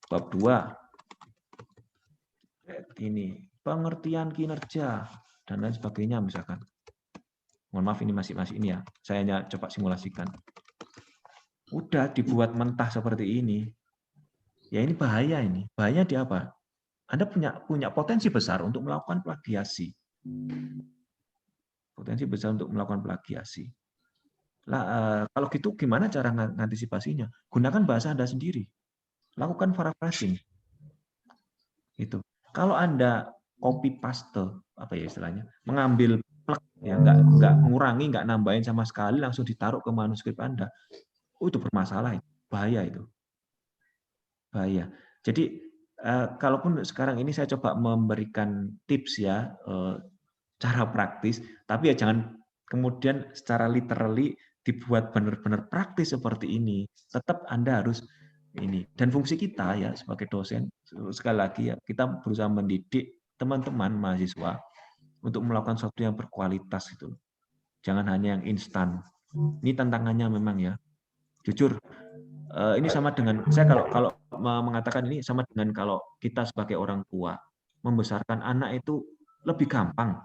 bab 2, ini, pengertian kinerja, dan lain sebagainya misalkan. Mohon maaf ini masih ini ya, saya hanya coba simulasikan. Udah dibuat mentah seperti ini, ya ini bahaya ini. Bahaya di apa? Anda punya potensi besar untuk melakukan plagiasi. Potensi besar untuk melakukan plagiasi. Lah, kalau gitu gimana cara mengantisipasinya? Gunakan bahasa Anda sendiri. Lakukan paraphrasing. Itu. Kalau Anda copy paste, apa ya istilahnya? Mengambil plek ya, nggak ngurangi, nggak nambahin sama sekali, langsung ditaruh ke manuskrip Anda. Itu bermasalah, bahaya itu. Bahaya. Jadi kalaupun sekarang ini saya coba memberikan tips ya, cara praktis, tapi ya jangan kemudian secara literally dibuat benar-benar praktis seperti ini. Tetap Anda harus ini. Dan fungsi kita ya sebagai dosen, sekali lagi ya, kita berusaha mendidik teman-teman mahasiswa untuk melakukan sesuatu yang berkualitas gitu. Jangan hanya yang instan. Ini tantangannya memang ya. Jujur, ini sama dengan saya kalau mengatakan ini sama dengan kalau kita sebagai orang tua membesarkan anak itu lebih gampang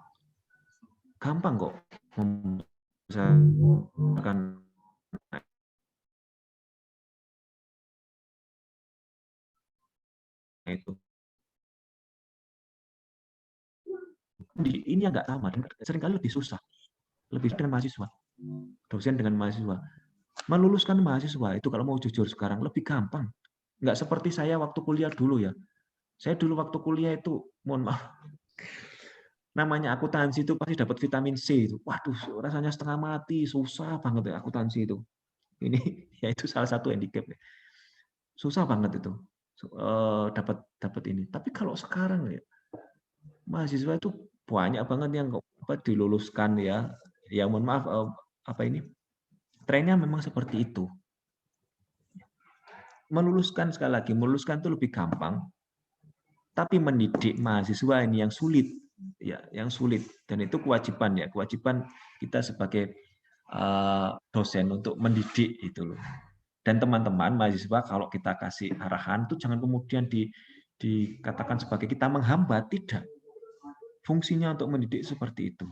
kok membesarkan itu. Ini agak sama, dan seringkali lebih susah. Lebih dengan mahasiswa. Dosen dengan mahasiswa. Meluluskan mahasiswa itu kalau mau jujur sekarang lebih gampang. Nggak seperti saya waktu kuliah dulu ya. Saya dulu waktu kuliah itu, mohon maaf, namanya akuntansi itu pasti dapat vitamin C itu. Waduh, rasanya setengah mati, susah banget ya akuntansi itu. Ini ya itu salah satu handicap. Susah banget itu dapat ini. Tapi kalau sekarang ya mahasiswa itu banyak banget yang diluluskan ya. Ya mohon maaf apa ini? Trennya memang seperti itu. Meluluskan sekali lagi, meluluskan itu lebih gampang. Tapi mendidik mahasiswa ini yang sulit. Ya, yang sulit, dan itu kewajiban ya, kewajiban kita sebagai dosen untuk mendidik itu loh. Dan teman-teman mahasiswa kalau kita kasih arahan itu jangan kemudian dikatakan sebagai kita menghambat, tidak. Fungsinya untuk mendidik seperti itu.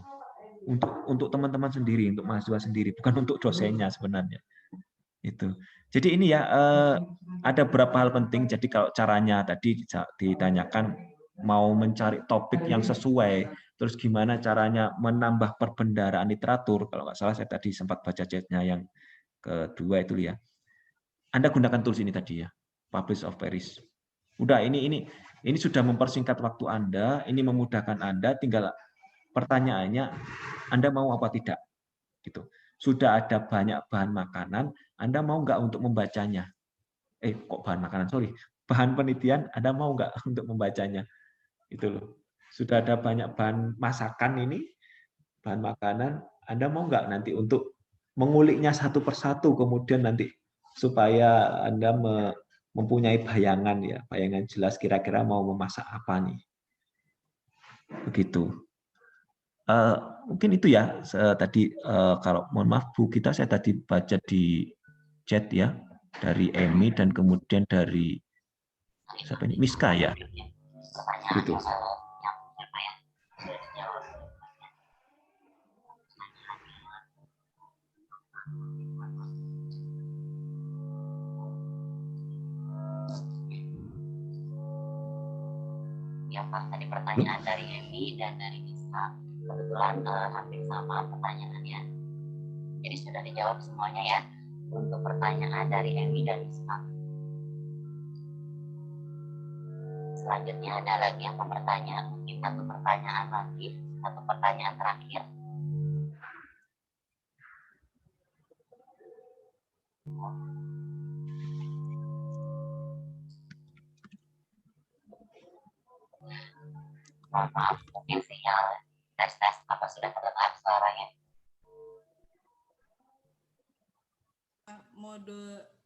Untuk teman-teman sendiri, untuk mahasiswa sendiri, bukan untuk dosennya sebenarnya. Itu. Jadi ini ya ada beberapa hal penting. Jadi kalau caranya tadi ditanyakan mau mencari topik yang sesuai, terus gimana caranya menambah perbendaharaan literatur. Kalau nggak salah saya tadi sempat baca chatnya yang kedua itu ya. Anda gunakan tools ini tadi ya, Publish of Paris. Udah ini sudah mempersingkat waktu Anda, ini memudahkan Anda. Tinggal pertanyaannya, Anda mau apa tidak? Gitu. Sudah ada banyak bahan makanan, Anda mau nggak untuk membacanya? Kok bahan makanan? Sorry, bahan penelitian, Anda mau nggak untuk membacanya? Itu loh. Sudah ada banyak bahan masakan ini, bahan makanan, Anda mau nggak nanti untuk menguliknya satu persatu, kemudian nanti supaya Anda mempunyai bayangan ya, bayangan jelas kira-kira mau memasak apa nih. Begitu. Mungkin itu ya tadi kalau mohon maaf Bu kita saya tadi baca di chat ya dari Emi dan kemudian dari siapa ini Miska ya. Gitu. Ya Pak, tadi pertanyaan dari Emi dan dari Miska kebetulan hampir sama pertanyaannya. Jadi sudah dijawab semuanya ya untuk pertanyaan dari Emi dan Miska. Selanjutnya ada lagi yang mau bertanya, mungkin satu pertanyaan lagi, satu pertanyaan terakhir. Mohon maaf, mungkin sinyal tes apa sudah terdengar suaranya?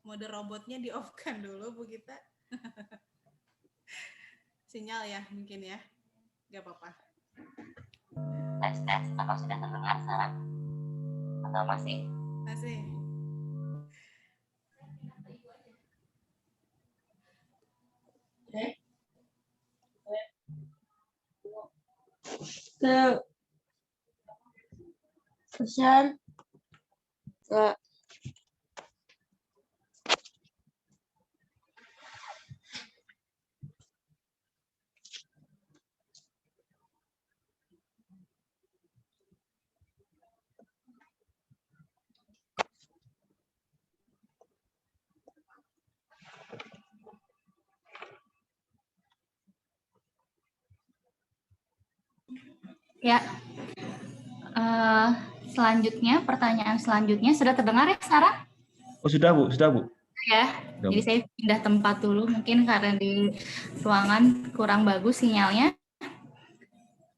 Mode robotnya di off kan dulu Bu Gita. Sinyal ya mungkin ya, nggak apa-apa. Tes apa sudah terdengar sekarang? Atau masih? Masih. Pesan Ya, selanjutnya pertanyaan selanjutnya sudah terdengar ya Sarah? Oh sudah Bu. Ya, jadi saya pindah tempat dulu mungkin karena di ruangan kurang bagus sinyalnya.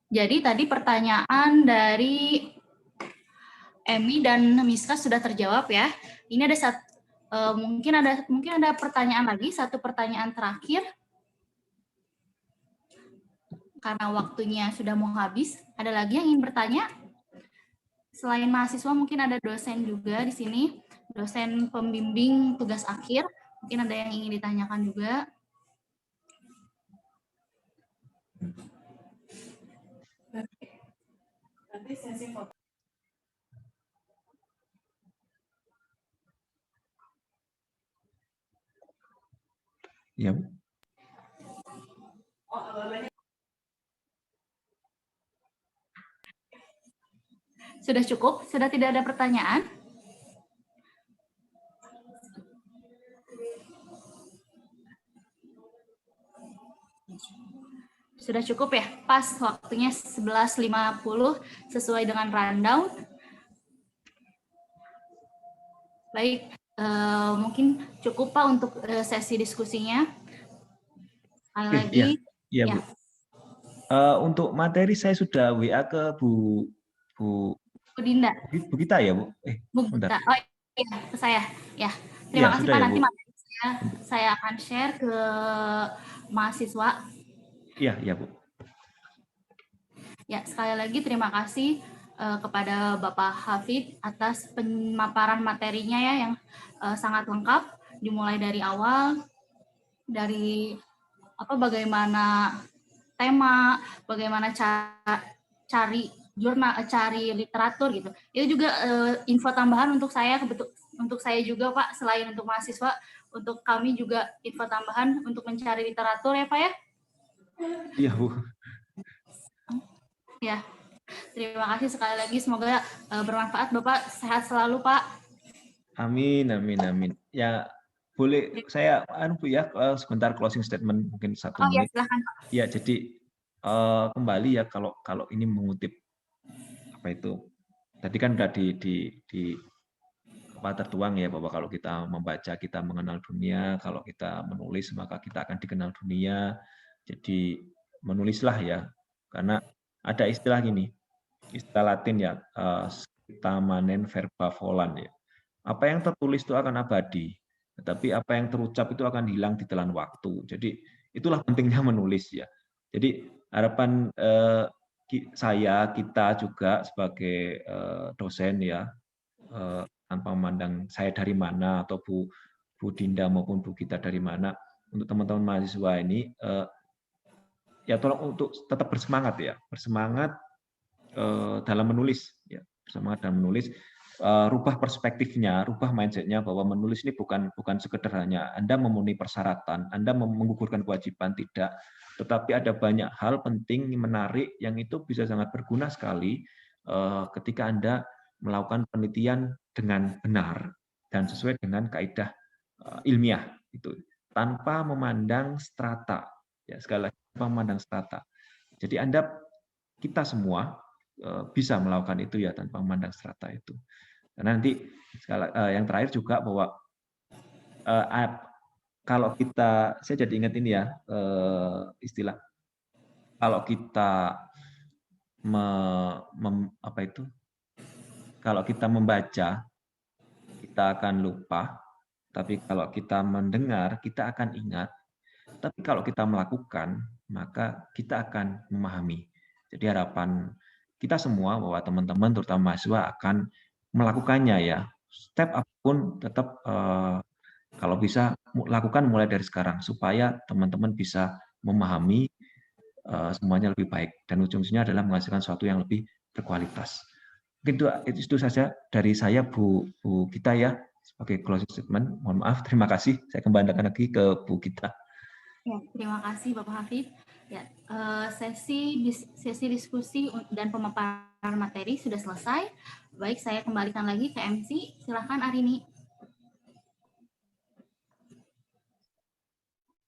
Jadi tadi pertanyaan dari Emi dan Miska sudah terjawab ya. Ini ada mungkin ada pertanyaan lagi, satu pertanyaan terakhir. Karena waktunya sudah mau habis, ada lagi yang ingin bertanya? Selain mahasiswa mungkin ada dosen juga di sini, dosen pembimbing tugas akhir. Mungkin ada yang ingin ditanyakan juga. Nanti sesi foto. Ya. Sudah cukup? Sudah tidak ada pertanyaan? Sudah cukup ya? Pas waktunya 11.50 sesuai dengan rundown. Baik, mungkin cukup Pak untuk sesi diskusinya. Sekali lagi, Iya, ya. Bu. Untuk materi saya sudah WA ke Bu Dinda. Bu Gita ya, Bu? Bu Bentar. Gita. Oh iya, ke saya. Ya. Terima Iya, kasih sudah Pak. ya, Nanti Bu. materi saya akan share ke mahasiswa. Iya, Bu. Ya, sekali lagi terima kasih kepada Bapak Hafid atas pemaparan materinya ya yang sangat lengkap, dimulai dari awal, dari bagaimana tema, bagaimana cari jurnal, cari literatur gitu. Itu juga info tambahan untuk saya juga Pak, selain untuk mahasiswa, untuk kami juga info tambahan untuk mencari literatur ya Pak ya. Iya, Bu. Ya, terima kasih sekali lagi. Semoga bermanfaat. Bapak sehat selalu, Pak. Amin. Ya, boleh saya Bu ya, sebentar closing statement mungkin 1 menit. Ya, silakan, Pak. Ya, jadi kembali ya kalau ini mengutip apa itu. Tadi kan udah tertuang ya bahwa kalau kita membaca kita mengenal dunia, kalau kita menulis maka kita akan dikenal dunia. Jadi menulislah ya, karena ada istilah gini, istilah Latin ya, scripta manent verba volant ya. Apa yang tertulis itu akan abadi, tetapi apa yang terucap itu akan hilang di telan waktu. Jadi itulah pentingnya menulis ya. Jadi harapan kita juga sebagai dosen ya, tanpa memandang saya dari mana atau Bu Dinda maupun Bu Gita dari mana, untuk teman-teman mahasiswa ini ya tolong untuk tetap bersemangat ya, bersemangat dalam menulis ya, bersemangat dalam menulis, rubah perspektifnya, rubah mindsetnya bahwa menulis ini bukan sekedar hanya Anda memenuhi persyaratan, Anda menggugurkan kewajiban, tidak, tetapi ada banyak hal penting menarik yang itu bisa sangat berguna sekali ketika Anda melakukan penelitian dengan benar dan sesuai dengan kaidah ilmiah itu, tanpa memandang strata ya, sekali lagi tanpa memandang strata. Jadi kita semua bisa melakukan itu ya tanpa memandang strata itu. Karena nanti yang terakhir juga bahwa kalau saya jadi ingat ini ya, istilah kalau kita kalau kita membaca kita akan lupa, tapi kalau kita mendengar kita akan ingat, tapi kalau kita melakukan maka kita akan memahami. Jadi harapan kita semua bahwa teman-teman terutama mahasiswa akan melakukannya ya. Step apapun tetap kalau bisa lakukan mulai dari sekarang supaya teman-teman bisa memahami semuanya lebih baik dan ujung-ujungnya adalah menghasilkan sesuatu yang lebih berkualitas. Mungkin itu saja dari saya Bu Gita ya sebagai closing statement. Mohon maaf, terima kasih. Saya kembalikan lagi ke Bu Gita. Ya, terima kasih Bapak Hafid. Ya, sesi diskusi dan pemaparan materi sudah selesai. Baik, saya kembalikan lagi ke MC. Silakan Arini.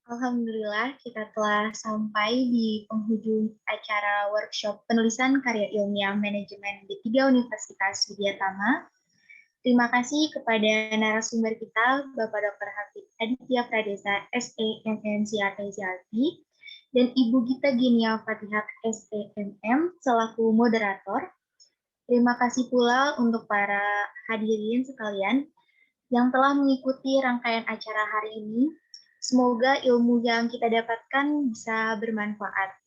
Alhamdulillah, kita telah sampai di penghujung acara workshop penulisan karya ilmiah manajemen di 3 Universitas Widyatama. Terima kasih kepada narasumber kita, Bapak Dr. Hafid Aditya Pradesa, SEMM-CRT, dan Ibu Gita Genia Fatihat, SEMM, selaku moderator. Terima kasih pula untuk para hadirin sekalian yang telah mengikuti rangkaian acara hari ini. Semoga ilmu yang kita dapatkan bisa bermanfaat.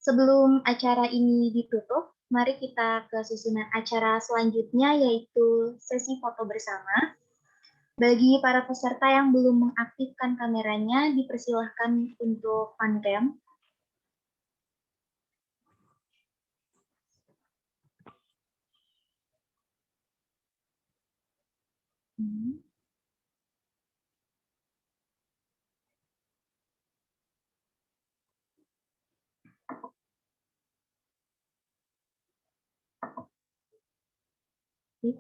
Sebelum acara ini ditutup, mari kita ke susunan acara selanjutnya, yaitu sesi foto bersama. Bagi para peserta yang belum mengaktifkan kameranya, dipersilahkan untuk on cam.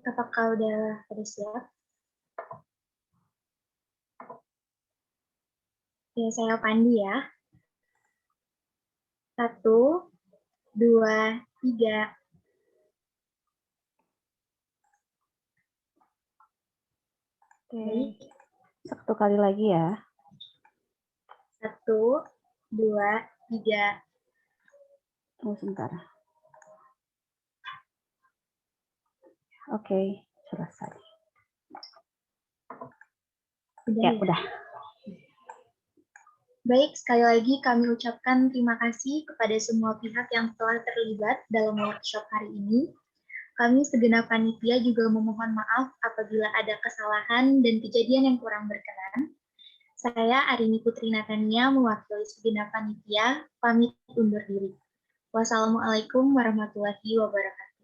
Apakah udah pada siap? Ya, saya Pandi ya. 1, 2, 3. Oke. Satu kali lagi ya. 1, 2, 3. Tunggu sebentar. Oke, selesai. Ya, udah. Baik, sekali lagi kami ucapkan terima kasih kepada semua pihak yang telah terlibat dalam workshop hari ini. Kami segenap panitia juga memohon maaf apabila ada kesalahan dan kejadian yang kurang berkenan. Saya Arini Putri Natania mewakili segenap panitia, pamit undur diri. Wassalamualaikum warahmatullahi wabarakatuh.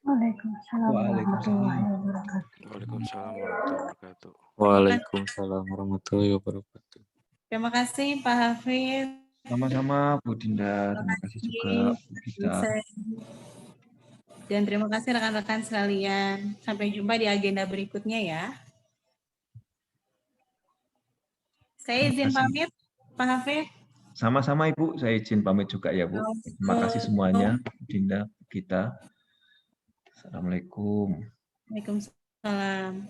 Waalaikumsalam warahmatullahi wabarakatuh. Waalaikumsalam warahmatullahi wabarakatuh. Waalaikumsalam warahmatullahi wabarakatuh. Terima kasih Pak Hafiz. Sama-sama Bu Dinda, terima kasih juga Bu Gita. Dan terima kasih rekan-rekan sekalian. Sampai jumpa di agenda berikutnya ya. Saya izin pamit, Pak Hafiz. Sama-sama Ibu, saya izin pamit juga ya Bu. Terima kasih semuanya, Bu Dinda, Bu Gita. Assalamualaikum. Waalaikumsalam.